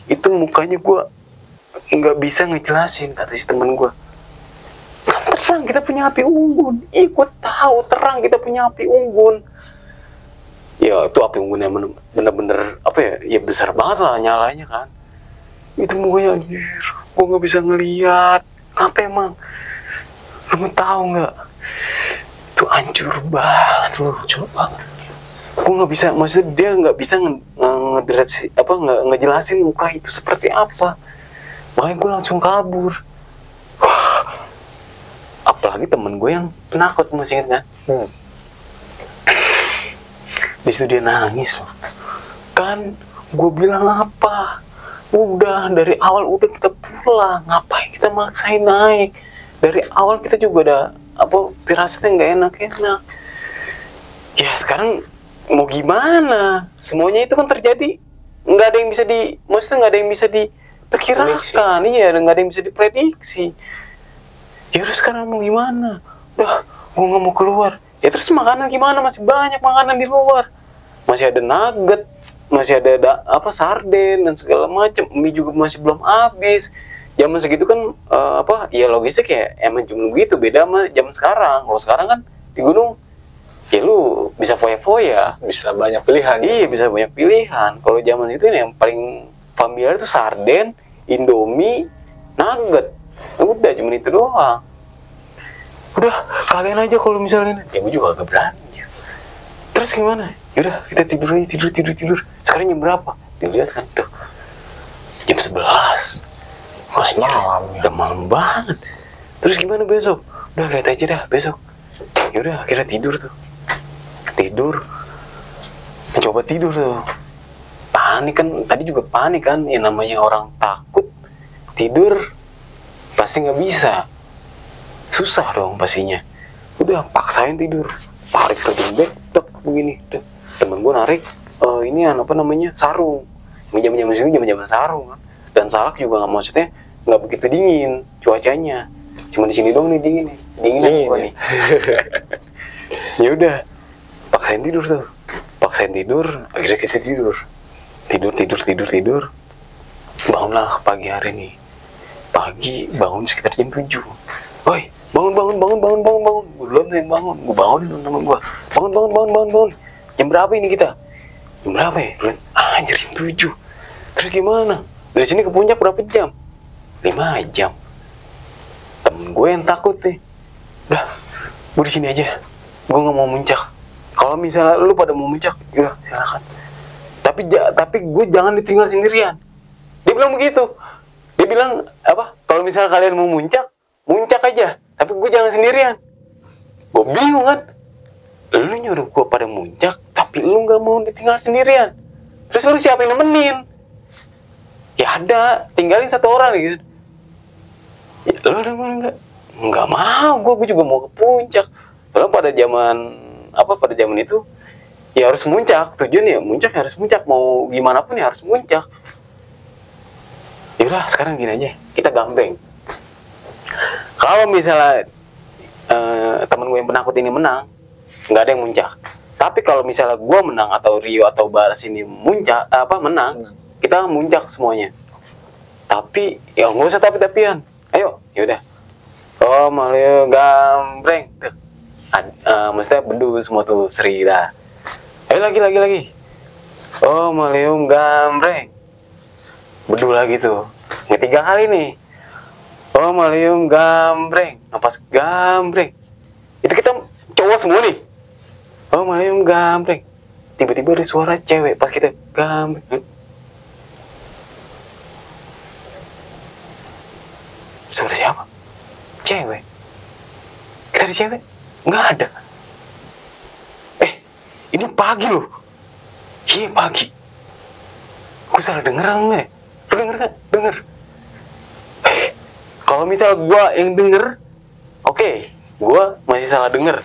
itu mukanya gue nggak bisa ngejelasin, kata si temen gue. Terang kita punya api unggun. Gue tahu terang kita punya api unggun. Ya itu api unggunnya bener-bener apa ya? Ya besar banget lah nyalanya kan. Itu mukanya anjir. Gue nggak bisa ngeliat. Apa emang? Lu tahu nggak? Itu hancur banget loh, hancur banget. Gue nggak bisa, maksudnya dia nggak bisa ngejelasin muka itu seperti apa. Makanya gue langsung kabur. Apalagi temen gue yang penakut, masih inget kan? Di situ dia nangis loh. Kan gue bilang apa? Udah dari awal udah kita pulang, ngapain kita maksain naik? Dari awal kita juga udah firasatnya nggak enak. Ya sekarang mau gimana? Semuanya itu kan terjadi, nggak ada yang bisa perkirakan, iya, nggak ada yang bisa diprediksi. Ya terus sekarang mau gimana? Udah, gue nggak mau keluar. Ya terus makanan gimana? Masih banyak makanan di luar. Masih ada nugget, masih ada sarden dan segala macam. Mie juga masih belum habis. Zaman segitu kan ya logistik ya emang cuma begitu, beda sama zaman sekarang. Kalau sekarang kan di gunung ya lu bisa foya-foya, bisa banyak pilihan. Iya, bisa banyak pilihan. Kalau zaman itu yang paling familiar itu sarden, Indomie, nugget. Udah cuma itu doang. Udah, kalian aja kalau misalnya, ya gue juga agak berani. Terus gimana? Yaudah, kita tidur aja, tidur. Sekarang jam berapa? Dilihat kan, tuh jam 11. Masih malam ya. Udah malam banget. Terus gimana besok? Udah, lihat aja dah besok. Yaudah, akhirnya tidur tuh. Mencoba tidur tuh. Panik kan, tadi juga panik kan. Yang namanya orang takut tidur pasti nggak bisa. Susah dong pastinya. Udah, paksain tidur. Tarik sleeping bag, begini. Temen gue narik sarung. Jam-jam sini jam-jam sarung kan. Dan Salak juga maksudnya nggak begitu dingin cuacanya. Cuma di sini dong nih dingin nih. Nih. Ya udah, paksain tidur. Akhirnya kita tidur. Bangunlah pagi hari nih. Bangun sekitar jam 7. Woi, bangun. Gue belum yang bangun. Gue bangunin teman gue. Bangun. Jam berapa ini kita? Jam berapa ya? Anjir, jam 7. Terus gimana? Dari sini ke puncak berapa jam? 5 jam. Temen gue yang takut nih. Udah, gue di sini aja. Gue nggak mau muncak. Kalau misalnya lu pada mau muncak, yaudah silakan. Tapi gue jangan ditinggal sendirian. Dia bilang begitu. Dia bilang apa? Kalau misalnya kalian mau muncak aja. Tapi gue jangan sendirian. Gue bingung kan. Lu nyuruh gue pada muncak, tapi lu nggak mau ditinggal sendirian. Terus lu siapa yang nemenin? Ya ada, tinggalin satu orang gitu. Ya, lu ada mau nggak? Nggak mau, gue juga mau ke puncak. Soalnya pada zaman itu ya harus muncak, tujuan ya muncak, harus muncak, mau gimana pun ya harus muncak. Yaudah, sekarang gini aja, kita gambeng. Kalau misalnya temen gue yang penakut ini menang, nggak ada yang muncak. Tapi kalau misalnya gue menang atau Rio atau Baras ini menang, kita muncak semuanya. Tapi ya nggak usah tapi-tapian. Ayo, yaudah. Oh, malah gambreng. Maksudnya bedu semua tuh Sri dah. Ayo lagi. Oh, malium gambreng. Bedu lagi tuh. Ketiga kali nih. Oh, malium gambreng. Napas gambreng. Itu kita cowok semua nih. Oh, malium gambreng. Tiba-tiba ada suara cewek pas kita gambreng. Suara siapa? Cewek. Kita ada cewek? Nggak ada. Ini pagi loh. Iya pagi. Gue salah denger nggak? Lu denger nggak? Denger. Kalau misal gue yang denger, oke, gue masih salah denger.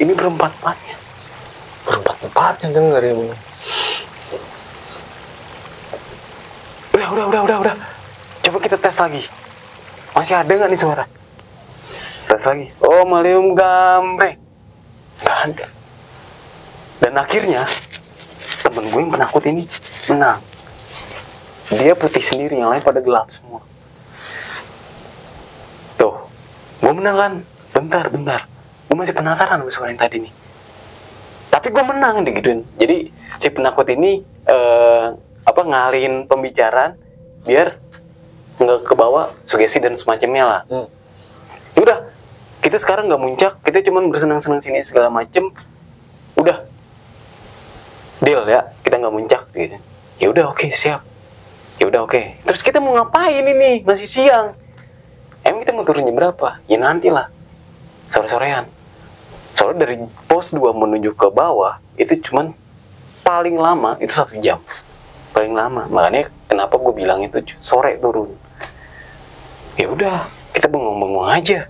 Ini berempat-empatnya yang denger ya. Udah. Coba kita tes lagi. Masih ada nggak nih suara? Tes lagi. Oh, malium gambreng. Nggak ada. Dan akhirnya temen gue yang penakut ini menang. Dia putih sendiri, yang lain pada gelap semua. Tuh, gue menang kan? Bentar. Gue masih penasaran sama suara yang tadi nih. Tapi gue menang digituin. Jadi si penakut ini ngalihin pembicaraan biar nggak ke bawah sugesti dan semacamnya lah. Udah, kita sekarang nggak muncak, kita cuma bersenang-senang sini segala macem. Udah, deal ya, kita nggak muncak gitu. Ya udah, oke, siap. Ya udah, oke. Terus kita mau ngapain ini? Masih siang. Emang kita mau turun jam berapa? Ya nantilah, sore-sorean. Soalnya dari pos 2 menuju ke bawah itu cuman paling lama itu 1 jam. Paling lama. Makanya kenapa gue bilang itu sore turun. Ya udah, kita bengong-bengong aja.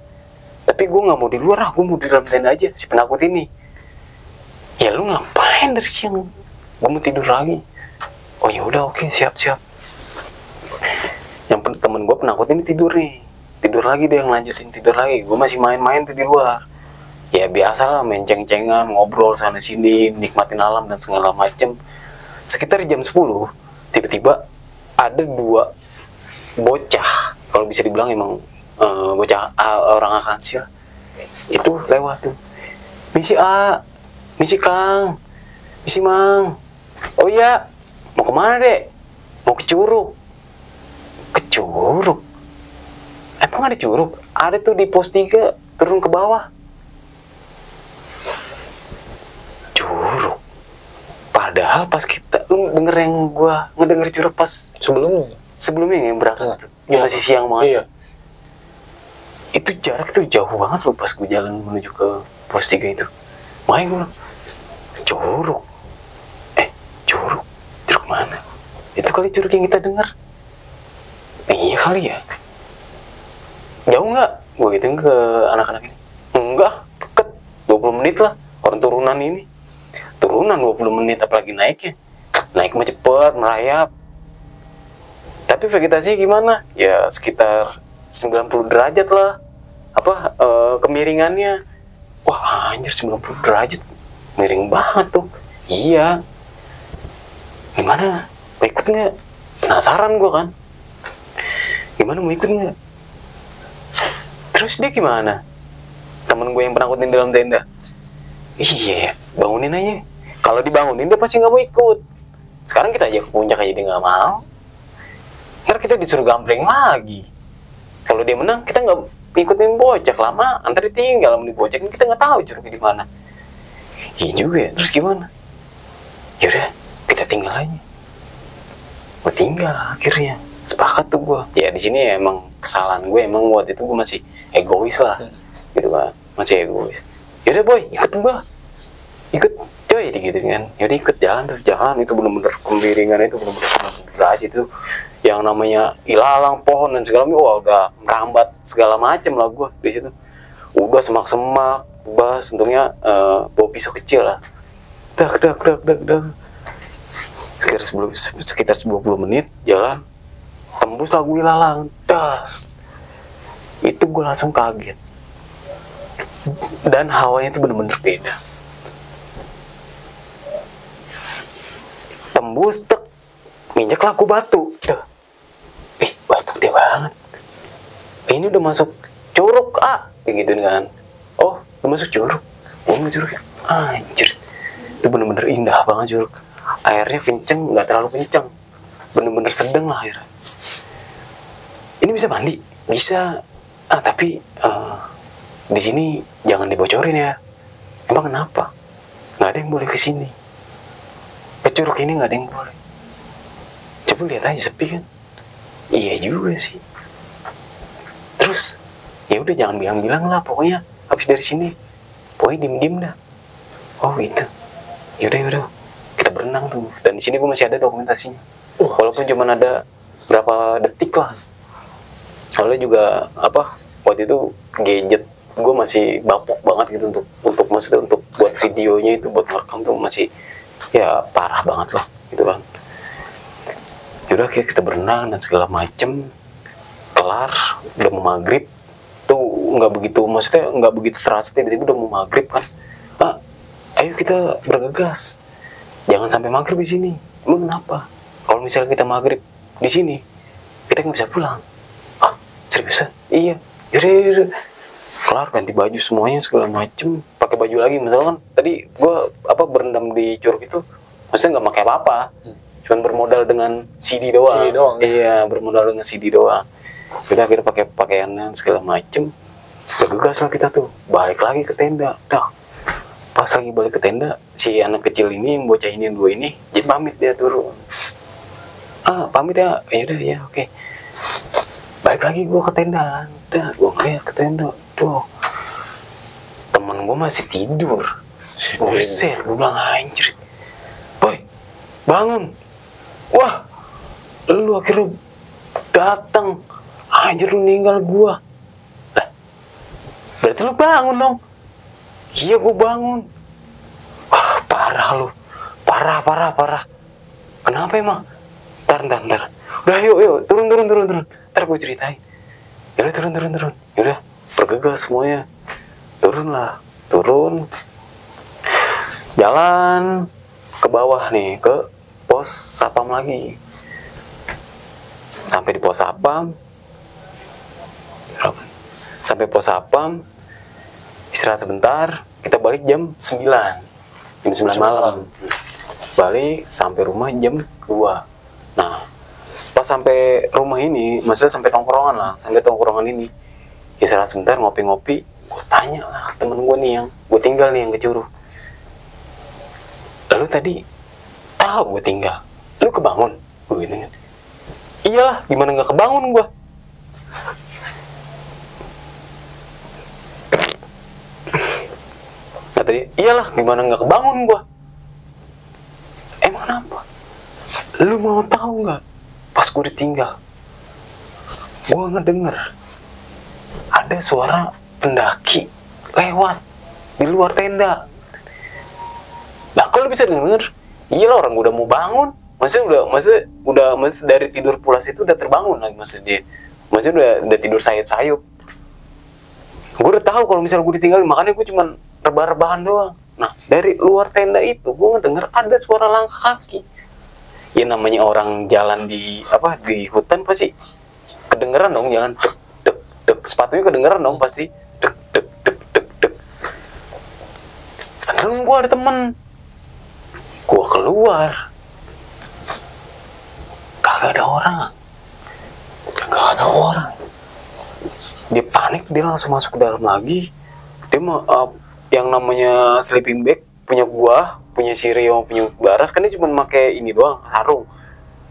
Tapi gue nggak mau di luar, gue mau di dalam tenda aja. Si penakut ini, ya lu ngapain dari siang? Gue mau tidur lagi. Oh ya udah, oke, siap. temen gue penakut ini tidur lagi, dia yang lanjutin tidur lagi. Gue masih main-main tuh di luar. Ya biasalah, main ceng-cengan, ngobrol sana sini, nikmatin alam dan segala macem. Sekitar jam 10 tiba-tiba ada 2 bocah, kalau bisa dibilang emang bocah orang Akansir itu lewat tuh. Misi A, misi Kang, misi Mang. Oh iya, mau kemana dek? Mau ke Curug. Ke Curug? Emang ada Curug? Ada tuh di pos 3, turun ke bawah. Curug. Padahal pas kita, lu denger yang gua ngedenger Curug pas sebelumnya yang berangkat tuh, yang masih siang banget. Iya. Itu jarak tuh jauh banget loh pas gue jalan menuju ke pos 3 itu. Makanya gue bilang, Curug. Curug? Curug mana? Itu kali Curug yang kita dengar. Iya kali ya. Jauh nggak? Gue gituin ke anak-anak ini. Enggak, deket. 20 menit lah. Orang turunan ini. Turunan 20 menit, apalagi naiknya. Naik mah cepet, merayap. Tapi vegetasinya gimana? Ya sekitar 90 derajat lah. Kemiringannya. Wah anjir, 90 derajat. Miring banget tuh. Iya. Gimana? Mau ikut nggak? Penasaran gue kan. Gimana, mau ikut nggak? Terus dia gimana? Temen gue yang penakutin dalam tenda. Iya, bangunin aja. Kalau dibangunin dia pasti nggak mau ikut. Sekarang kita aja ke puncak aja dia nggak mau. Ntar kita disuruh gambreng lagi. Kalau dia menang kita nggak ikutin bocah lama. Antar ditinggal sama di bocah, kita nggak tahu curugnya di mana. Iya juga ya. Terus gimana? Yaudah, kita tinggal aja. Gue tinggal akhirnya. Sepakat tuh gue. Ya di sini ya emang kesalahan gue, emang waktu itu gue masih egois lah, gitu kan, masih egois. Yaudah boy, ikut gue, ikut coy, gitu kan. Yaudah ikut jalan terus jalan, itu bener-bener kemiringan itu bener-bener 90 derajat itu. Yang namanya ilalang, pohon dan segala macam, wah udah merambat segala macam lah gue di situ. Udah semak-semak, bas, untungnya bawa pisau kecil lah. Dak. Sekitar 20 menit jalan, tembus lagu ilalang, das. Itu gue langsung kaget. Dan hawanya itu bener-bener beda. Tembus, tek, minjak laku batu. Duh. Batu gede banget. Ini udah masuk Curug, begitu kan. Oh, udah masuk Curug. Oh, Curug. Anjir. Itu bener-bener indah banget Curug. Airnya kenceng, nggak terlalu kenceng. Bener-bener sedang lah airnya. Ini bisa mandi? Bisa. Tapi di sini jangan dibocorin ya. Emang kenapa? Nggak ada yang boleh ke sini. Ke Curug ini nggak ada yang boleh. Coba lihat aja, sepi kan? Iya juga sih. Terus ya udah jangan bilang-bilang lah, pokoknya habis dari sini pokoknya diem-diem dah. Oh gitu. Yaudah kita berenang tuh. Dan di sini gue masih ada dokumentasinya. Walaupun cuma ada berapa detik lah. Soalnya juga waktu itu gadget gue masih bapuk banget gitu untuk maksudnya untuk buat videonya itu, buat merekam tuh masih ya parah banget lah gitu kan. Yaudah kita berenang dan segala macem, kelar udah mau maghrib tuh, nggak begitu terasa, tiba-tiba udah mau maghrib kan. Ayo kita bergegas, jangan sampai maghrib di sini. Emang kenapa? Kalau misalnya kita maghrib di sini kita nggak bisa pulang. Seriusan? Iya. Yaudah. Kelar ganti baju semuanya segala macem, pakai baju lagi. Misalkan tadi gue berendam di Curug itu maksudnya nggak pakai apa-apa, cuman bermodal dengan CD doang. Iya, bermodal dengan CD doang. Kita akhirnya pakai pakaiannya segala macem, bergegas lah kita tuh balik lagi ke tenda. Pas lagi balik ke tenda, si anak kecil ini, yang bocah ini, yang 2 ini jadi pamit, dia turun. Pamit ya? Yaudah ya, oke. Balik lagi gue ke tenda, gue ngeliat ke tenda, tuh temen gue masih tidur. Buset, gue bilang anjir, boy bangun. Wah, lu akhirnya datang, anjir lu ninggal gue. Lah, berarti lu bangun dong. Iya gue bangun. Wah parah lu, parah. Kenapa emang? Ntar. Udah yuk, turun. ntar gue ceritain. Yaudah turun. Yaudah bergegas semuanya. Turun. Jalan ke bawah nih, ke pos satpam lagi. Sampai pos satpam, istirahat sebentar, kita balik jam 9 malam. Balik sampai rumah jam 2. Nah, pas sampai rumah ini, maksudnya sampai tongkrongan ini, istirahat sebentar, ngopi-ngopi, gue tanya lah temen gue nih yang gue tinggal nih, yang ke Curug. Lalu tadi tahu gue tinggal, lu kebangun? Gue gitu kan. Iyalah, gimana nggak kebangun gue? Nah tadi, iyalah, gimana nggak kebangun gue? Emang kenapa? Lu mau tahu nggak? Pas gue ditinggal, gue ngedenger ada suara pendaki lewat di luar tenda. Nah, kalau bisa denger, iyalah orang udah mau bangun, maksudnya dari tidur pulas itu udah terbangun lagi, maksudnya udah tidur sayup-sayup. Gue udah tahu kalau misalnya gue ditinggal, makanya gue cuman rebah-rebahan doang. Nah, dari luar tenda itu gue ngedenger ada suara langkah kaki. Ya namanya orang jalan di hutan pasti kedengeran dong, jalan dek, sepatunya kedengeran dong pasti dek. Seneng gue ada temen. Gue keluar, kagak ada orang. Dia panik, dia langsung masuk ke dalam lagi. Dia mau yang namanya sleeping bag punya gua, punya si Rio, punya Baras, kan dia cuma pakai ini doang, sarung.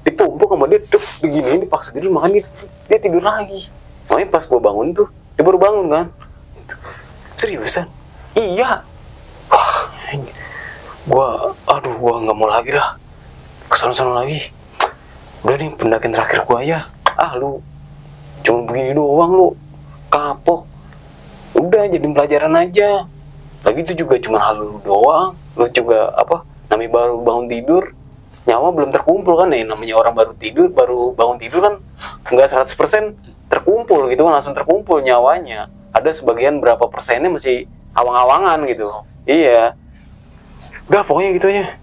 Ditumpuk sama dia, begini, dipaksa tidur, makanya dia tidur lagi. Makanya pas gua bangun tuh, dia baru bangun kan. Seriusan? Iya. Wah, gua nggak mau lagi dah kesana lagi. Udah nih, pendakian terakhir gua aja. Lu cuma begini doang, lu kapok. Udah jadi pelajaran aja. Lagi itu juga cuma hal lu doang. Lu juga namanya baru bangun tidur, nyawa belum terkumpul kan. Namanya orang baru bangun tidur kan nggak 100% terkumpul gitu kan, langsung terkumpul nyawanya. Ada sebagian berapa persennya masih awang-awangan gitu. Iya. Udah pokoknya gitu aja.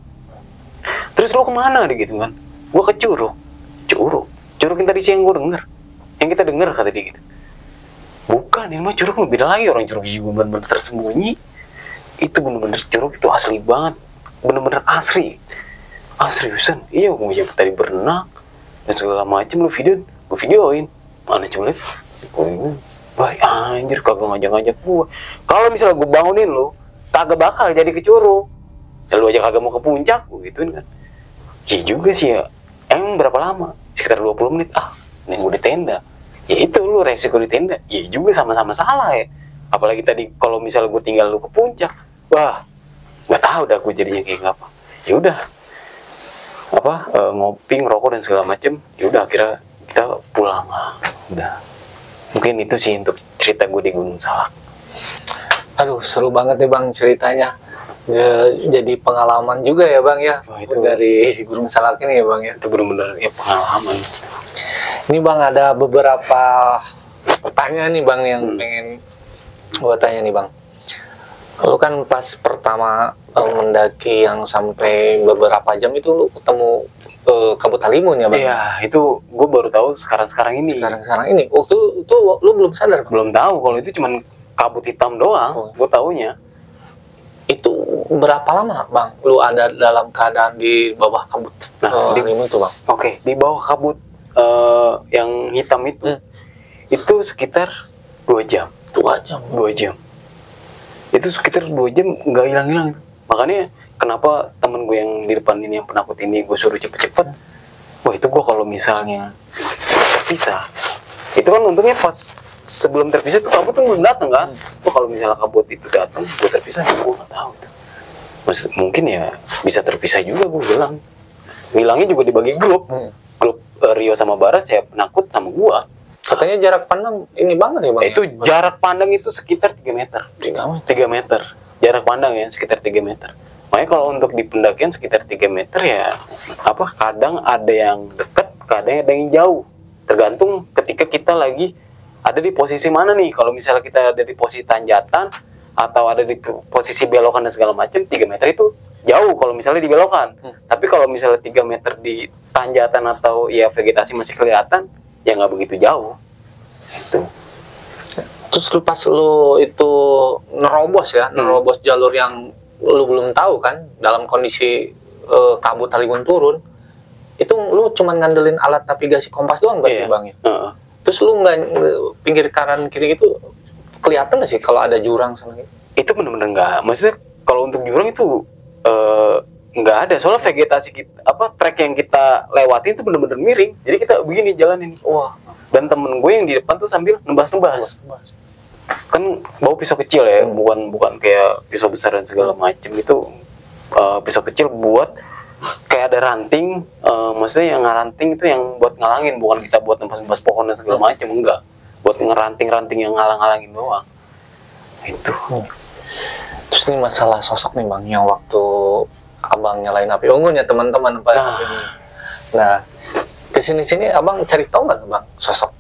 Terus lu kemana deh gitu kan? Gua ke Curug yang tadi siang gua denger, yang kita denger kata dia gitu. Bukan, ini mah Curug beda lagi. Orang Curug juga bener-bener tersembunyi. Itu bener-bener Curug itu asli banget, bener-bener asli. Seriusan? Iya, gue tadi berenang dan segala macem. Lu gue videoin. Mana coba lihat? Wah, anjir, kagak ngajak-ngajak gue. Kalau misalnya gue bangunin lu, kagak bakal jadi ke Curug. Ya, lu aja kagak mau ke puncak, gue gituin kan. Iya juga sih ya. Emang berapa lama? Sekitar 20 menit. Ini gue di tenda. Ya itu lu resiko di tenda. Ya juga sama-sama salah ya. Apalagi tadi kalau misalnya gue tinggal lu ke puncak, wah, nggak tahu dah gue jadinya kayak apa. Ya udah, ngopi, ngerokok dan segala macem. Ya udah, akhirnya kita pulang lah. Udah. Mungkin itu sih untuk cerita gue di Gunung Salak. Aduh, seru banget nih Bang ceritanya. Jadi pengalaman juga ya Bang ya. Itu dari Gunung Salak ini ya Bang ya. Itu benar-benar ya pengalaman. Ini Bang, ada beberapa pertanyaan nih Bang yang pengen gue tanya nih Bang. Lu kan pas pertama mendaki yang sampai beberapa jam itu lu ketemu Kabut Halimun ya Bang? Iya, itu gue baru tahu sekarang ini. Waktu itu lu belum sadar Bang? Belum tahu, kalau itu cuman kabut hitam doang. Gue taunya. Itu berapa lama Bang lu ada dalam keadaan di bawah kabut halimun itu Bang? Oke, di bawah kabut yang hitam itu sekitar 2 jam. 2 jam? 2 jam. Itu sekitar 2 jam nggak hilang-hilang. Makanya kenapa temen gue yang di depan ini, yang penakut ini, gue suruh cepet-cepet. Wah, itu gue kalau misalnya terpisah, itu kan untungnya pas sebelum terpisah tuh kabut tuh belum datang kan. Tuh kalau misalnya kabut itu datang, gue terpisah, gue nggak tahu. Mungkin ya bisa terpisah juga, gue bilang. Hilangnya juga dibagi grup. Grup Rio sama Baras, ya penakut sama gue. Katanya jarak pandang ini banget ya Bang? Itu jarak pandang itu sekitar 3 meter. 3 meter. Jarak pandang ya sekitar 3 meter. Makanya kalau untuk di pendakian sekitar 3 meter ya kadang ada yang dekat, kadang ada yang jauh. tergantung ketika kita lagi ada di posisi mana nih. Kalau misalnya kita ada di posisi tanjatan atau ada di posisi belokan dan segala macam, 3 meter itu jauh kalau misalnya di belokan. Tapi kalau misalnya 3 meter di tanjatan atau ya vegetasi masih kelihatan, ya nggak begitu jauh. Itu. Terus pas lu itu nerobos jalur yang lu belum tahu kan, dalam kondisi kabut Halimun turun, itu lu cuman ngandelin alat navigasi kompas doang berarti bang ya? Terus lu nggak pinggir kanan kiri itu kelihatan nggak sih kalau ada jurang sama gitu? Itu bener-bener nggak. Maksudnya kalau untuk jurang itu nggak ada. Soalnya vegetasi kita, trek yang kita lewati itu bener-bener miring. Jadi kita begini jalan ini. Wah. Dan temen gue yang di depan tuh sambil nebas-nebas. Kan bawa pisau kecil ya, bukan kayak pisau besar dan segala macam. Itu pisau kecil buat kayak ada ranting, maksudnya yang ngeranting itu yang buat ngalangin, bukan kita buat nebas-nebas pohon dan segala macam, enggak. Buat ngeranting-ranting yang ngalang-ngalangin doang. Itu. Terus ini masalah sosok nih bang, yang waktu abang nyalain api unggun ya teman-teman Pak. Nah, kesini-sini abang cari tahu nggak bang sosok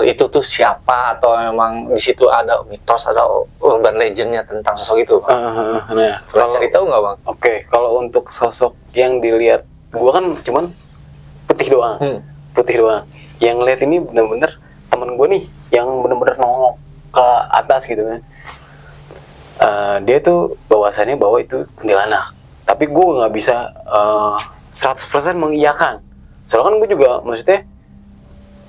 itu tuh siapa, atau memang di situ ada mitos, ada urban legendnya tentang sosok itu bang? Nah, kalau cari tahu nggak bang? Oke, kalau untuk sosok yang dilihat, gua kan cuman putih doang, putih doang. Yang lihat ini bener-bener temen gua nih, yang bener-bener nongol ke atas gitu kan. Dia tuh bahwasannya bahwa itu kuntilanak, tapi gua nggak bisa 100% mengiyakan. Soalnya kan gue juga maksudnya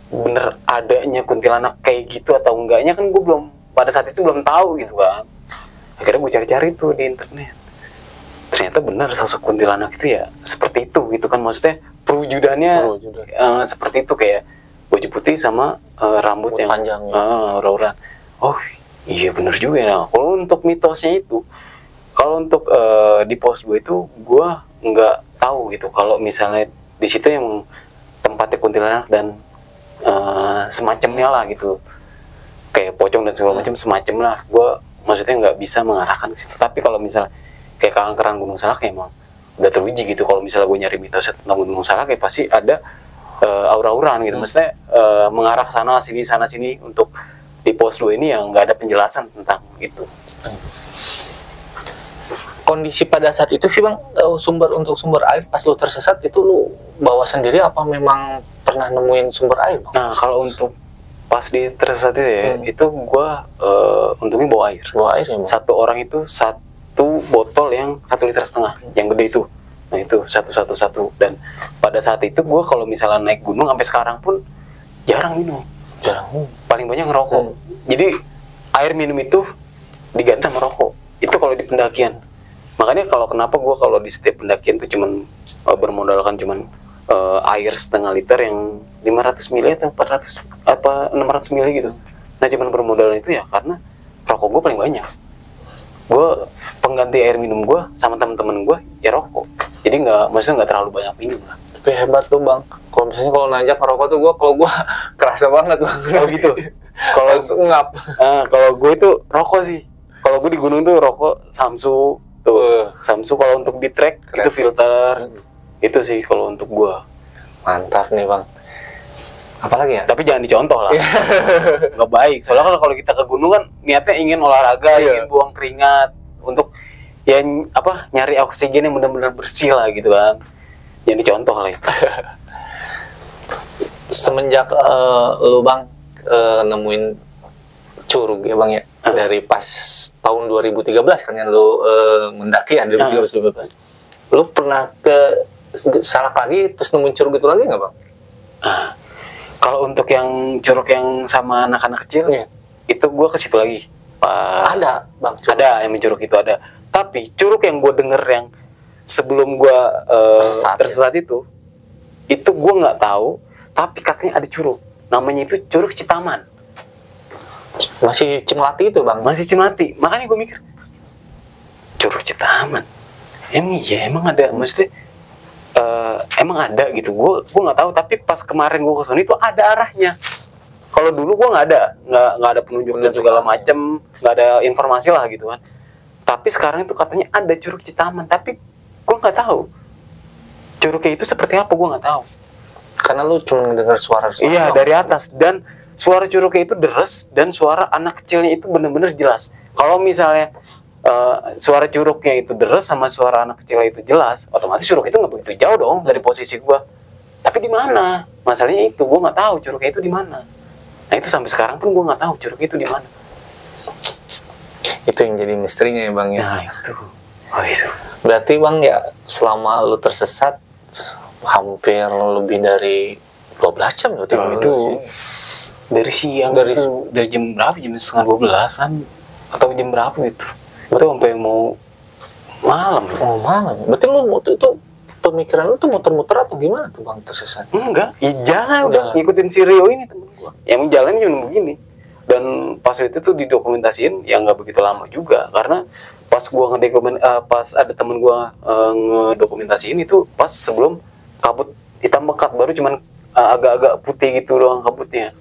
bener adanya kuntilanak kayak gitu atau enggaknya kan gue belum, pada saat itu belum tahu gitu kan. Akhirnya gue cari-cari tuh di internet, ternyata benar sosok kuntilanak itu ya seperti itu gitu kan. Maksudnya perwujudannya seperti itu, kayak baju putih sama rambut yang panjang ura-uran. Oh iya bener juga ya. Kalau untuk mitosnya itu, kalau untuk di pos gue itu gue nggak tahu gitu kalau misalnya di situ yang tempatnya kuntilanak dan semacamnya lah gitu, kayak pocong dan segala macam semacam lah. Gue maksudnya nggak bisa mengarahkan ke situ. Tapi kalau misalnya kayak keangkeran Gunung Salak ya emang udah teruji gitu. Kalau misalnya gue nyari mitos tentang Gunung Salak ya pasti ada aura-auran gitu. Maksudnya mengarah ke sana sini. Untuk di pos 2 ini yang nggak ada penjelasan tentang itu. Kondisi pada saat itu sih bang, sumber air pas lu tersesat itu lu bawa sendiri apa memang pernah nemuin sumber air bang? Nah kalau untuk pas di tersesat itu ya, itu gua untungnya bawa air. Bawa air ya bang? Satu orang itu 1 botol yang 1,5 liter, yang gede itu. Nah itu satu. Dan pada saat itu gua kalau misalnya naik gunung sampai sekarang pun jarang minum. Paling banyak ngerokok. Jadi air minum itu diganti sama rokok. Itu kalau di pendakian. Makanya kenapa gue kalau di setiap pendakian tuh cuman bermodalkan cuman air 0,5 liter yang 500 ml atau 400 apa 600 ml gitu. Nah cuman bermodal itu ya karena rokok gue paling banyak. Gue pengganti air minum gue sama teman-teman gue ya rokok. Jadi maksudnya nggak terlalu banyak minum lah. Tapi hebat tuh bang. Kalau misalnya kalau nanjak ngerokok tuh kalau gue kerasa banget bang. Oh gitu. Kalau ngap. Kalau gue itu rokok sih. Kalau gue di gunung tuh rokok Samsu. Samsu kalau untuk di trek itu filter. Itu sih kalau untuk gua. Mantap nih bang. Apalagi ya? Tapi jangan dicontoh lah. Nggak baik. Soalnya kalau kita ke gunung kan niatnya ingin olahraga, ingin buang keringat untuk ya nyari oksigen yang benar-benar bersih lah gitu kan. Jangan dicontoh lah. Semenjak lu bang nemuin curug ya bang ya, dari pas tahun 2013 kan yang lu mendaki ya 2013. Lu pernah ke Salak lagi terus nemuin curug itu lagi nggak bang? Kalau untuk yang curug yang sama anak-anak kecil itu gua ke situ lagi. Ada bang curug. Ada yang curug itu ada. Tapi curug yang gua denger yang sebelum gua tersesat itu gua nggak tahu. Tapi katanya ada curug. Namanya itu Curug Citaman. Masih Cimlati itu bang? Masih Cimlati. Makanya gue mikir Curug Citaman emang ada. Maksudnya emang ada gitu. Gue nggak tahu. Tapi pas kemarin gue kesana itu ada arahnya. Kalau dulu gue nggak ada penunjuk dan segala macem, nggak ada informasi lah gitu kan. Tapi sekarang itu katanya ada Curug Citaman. Tapi gue nggak tahu curugnya itu seperti apa, gue nggak tahu. Karena lu cuma dengar suara. Iya, dari atas. Dan suara curugnya itu deres, dan suara anak kecilnya itu bener-bener jelas. Kalau misalnya suara curugnya itu deres sama suara anak kecilnya itu jelas, otomatis curug itu nggak begitu jauh dong dari posisi gua. Tapi di mana? Masalahnya itu gua nggak tahu curugnya itu di mana. Nah itu sampai sekarang pun gua nggak tahu curugnya itu di mana. Itu yang jadi misterinya ya Bang ya. Nah itu. Oh itu. Berarti Bang ya selama lu tersesat hampir lebih dari 12 jam ya Itu dari siang dari jam berapa? Jam setengah 12-an atau jam berapa itu? Itu sampai mau malam. Oh malam. Berarti lu itu pemikiran lu tuh muter-muter atau gimana tuh Bang tersesat? Enggak, jalan udah ngikutin si Rio ini temen gua. Yang jalan cuma begini. Dan pas itu tuh didokumentasiin ya nggak begitu lama juga, karena pas gua pas ada temen gua ngedokumentasiin itu pas sebelum kabut hitam pekat, baru cuman agak-agak putih gitu doang kabutnya.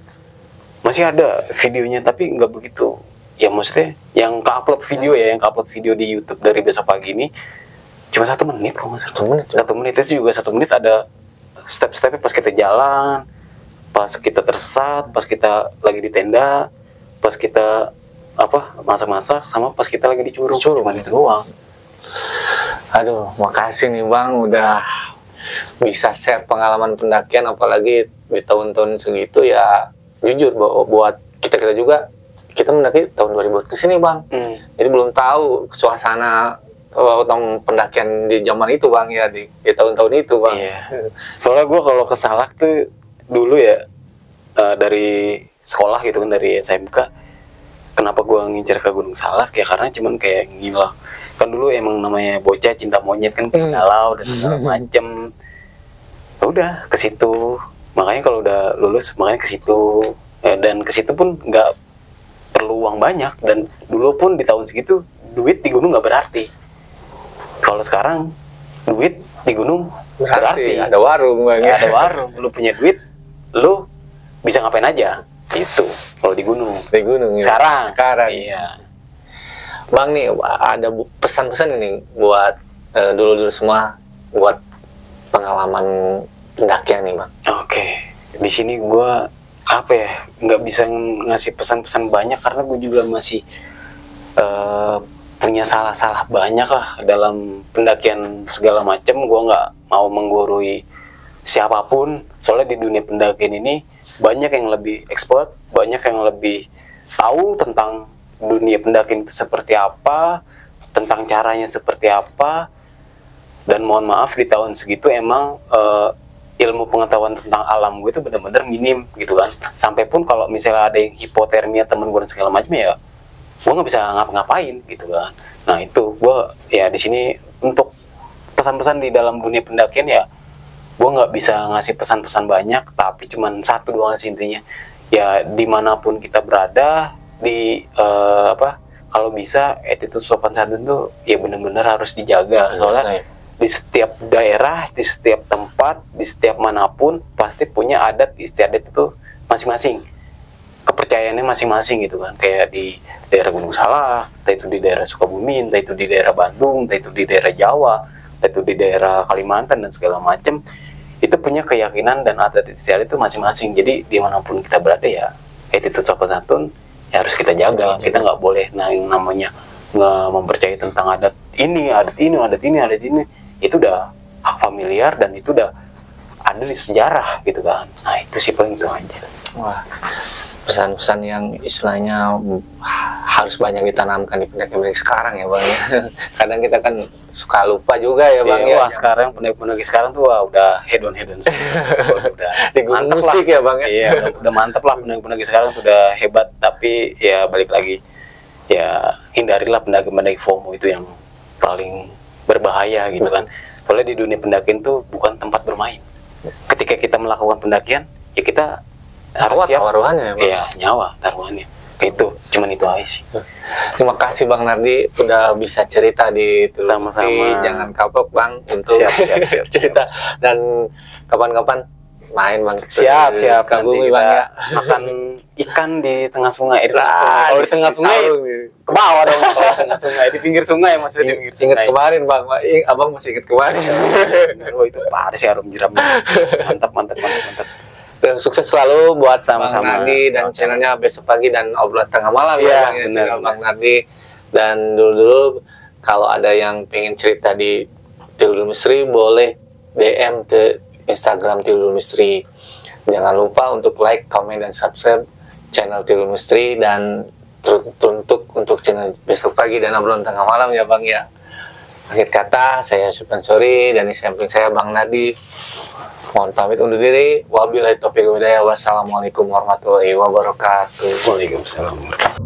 Masih ada videonya tapi nggak begitu. Ya maksudnya yang ke-upload video yang ke-upload video di YouTube dari besok pagi ini cuma 1 menit kalau nggak salah. 1 menit itu juga 1 menit ada step-stepnya pas kita jalan, pas kita tersesat, pas kita lagi di tenda, pas kita masak-masak, sama pas kita lagi di curug. Cuma itu doang. Aduh, makasih nih Bang udah bisa share pengalaman pendakian, apalagi di tahun-tahun segitu ya. Jujur buat kita juga, kita mendaki tahun 2000 ke sini Bang. Jadi belum tahu suasana pendakian di zaman itu Bang ya, di tahun-tahun itu Bang. Iya. Soalnya gue kalau ke Salak tuh dulu ya dari sekolah gitu kan, dari SMK. Kenapa gue ngincer ke Gunung Salak ya karena cuman kayak gila. Kan dulu emang namanya bocah cinta monyet kan, galau dan segala macem. Udah ke situ. Makanya kalau udah lulus makanya ke situ. Dan ke situ pun nggak perlu uang banyak, dan dulu pun di tahun segitu duit di gunung nggak berarti. Kalau sekarang duit di gunung berarti. Ada warung Bang. Ya, ada warung. Lu punya duit, lu bisa ngapain aja. Itu kalau di gunung. Di gunung ya. Sekarang. Iya. Bang nih ada pesan-pesan ini buat dulu-dulu semua buat pengalaman pendakian nih Bang. Oke. Di sini gua nggak bisa ngasih pesan-pesan banyak karena gue juga masih punya salah-salah banyak lah dalam pendakian segala macam. Gue nggak mau menggurui siapapun, soalnya di dunia pendakian ini banyak yang lebih expert, banyak yang lebih tahu tentang dunia pendakian itu seperti apa, tentang caranya seperti apa. Dan mohon maaf di tahun segitu emang ilmu pengetahuan tentang alam gue itu benar-benar minim gitu kan. Sampai pun kalau misalnya ada yang hipotermia temen gue dan segala macam ya gue nggak bisa ngapa-ngapain gitu kan. Nah itu gue ya di sini untuk pesan-pesan di dalam dunia pendakian ya gue nggak bisa ngasih pesan-pesan banyak, tapi cuman satu doang sih intinya. Ya dimanapun kita berada di kalau bisa attitude sopan santun tuh ya benar-benar harus dijaga. Soalnya di setiap daerah, di setiap tempat, di setiap manapun pasti punya adat istiadat itu masing-masing, kepercayaannya masing-masing gitu kan. Kayak di daerah Gunung Salak, entah itu di daerah Sukabumi, entah itu di daerah Bandung, entah itu di daerah Jawa, entah itu di daerah Kalimantan dan segala macam, itu punya keyakinan dan adat istiadat itu masing-masing. Jadi dimanapun kita berada ya attitude sopan santun ya harus kita jaga. Kita nggak boleh yang namanya nggak mempercayai tentang adat ini. Itu udah hak familiar dan itu udah ada di sejarah gitu kan. Nah itu sih paling itu aja. Wah, pesan-pesan yang istilahnya harus banyak ditanamkan di pendaki-pendaki sekarang ya Bang ya. Kadang kita kan suka lupa juga ya Bang ya. Wah sekarang pendaki-pendaki sekarang tuh udah hedon udah di gunung musik lah ya Bang ya. Iya udah mantep lah pendaki-pendaki sekarang tuh udah hebat. Tapi ya balik lagi ya hindarilah pendaki-pendaki FOMO itu yang paling berbahaya gitu kan. Soalnya di dunia pendakian tuh bukan tempat bermain. Ketika kita melakukan pendakian ya kita harus siap taruhannya ya, Bang. Iya, nyawa taruhannya. Gitu, cuman itu aja sih. Terima kasih Bang Nardi udah bisa cerita di Sama-sama. Jangan kapok Bang untuk siap. cerita. Dan kapan-kapan main Bang. Siap. Sukabumi Nanti Bang kita ya. makan ikan di tengah sungai. Nah, Kalau di tengah sungai ke bawah dong. Kalau di tengah sungai, di pinggir sungai maksudnya di pinggir Ingat sungai. kemarin Bang, Abang masih ingat kemarin. Oh, itu parah sih harum jeram. Mantap. Dan sukses selalu buat Sama-sama. Bang Nardi dan Sama-sama. channelnya besok pagi dan obrolan tengah malam Iya, ya Bang ya, benar, channel benar. Bang Nardi. Dan dulu kalau ada yang pengen cerita di Tilul Misteri boleh DM ke Instagram Tilul Misteri. Jangan lupa untuk like, comment, dan subscribe channel Tilul Misteri dan untuk channel besok pagi dan obrolan tengah malam ya Bang ya. Akhir kata, saya Syukran Sori dan di samping saya Bang Nardi. Mohon pamit undur diri. Wabillahi taufiq wal hidayah. Wassalamualaikum warahmatullahi wabarakatuh. Waalaikumsalam.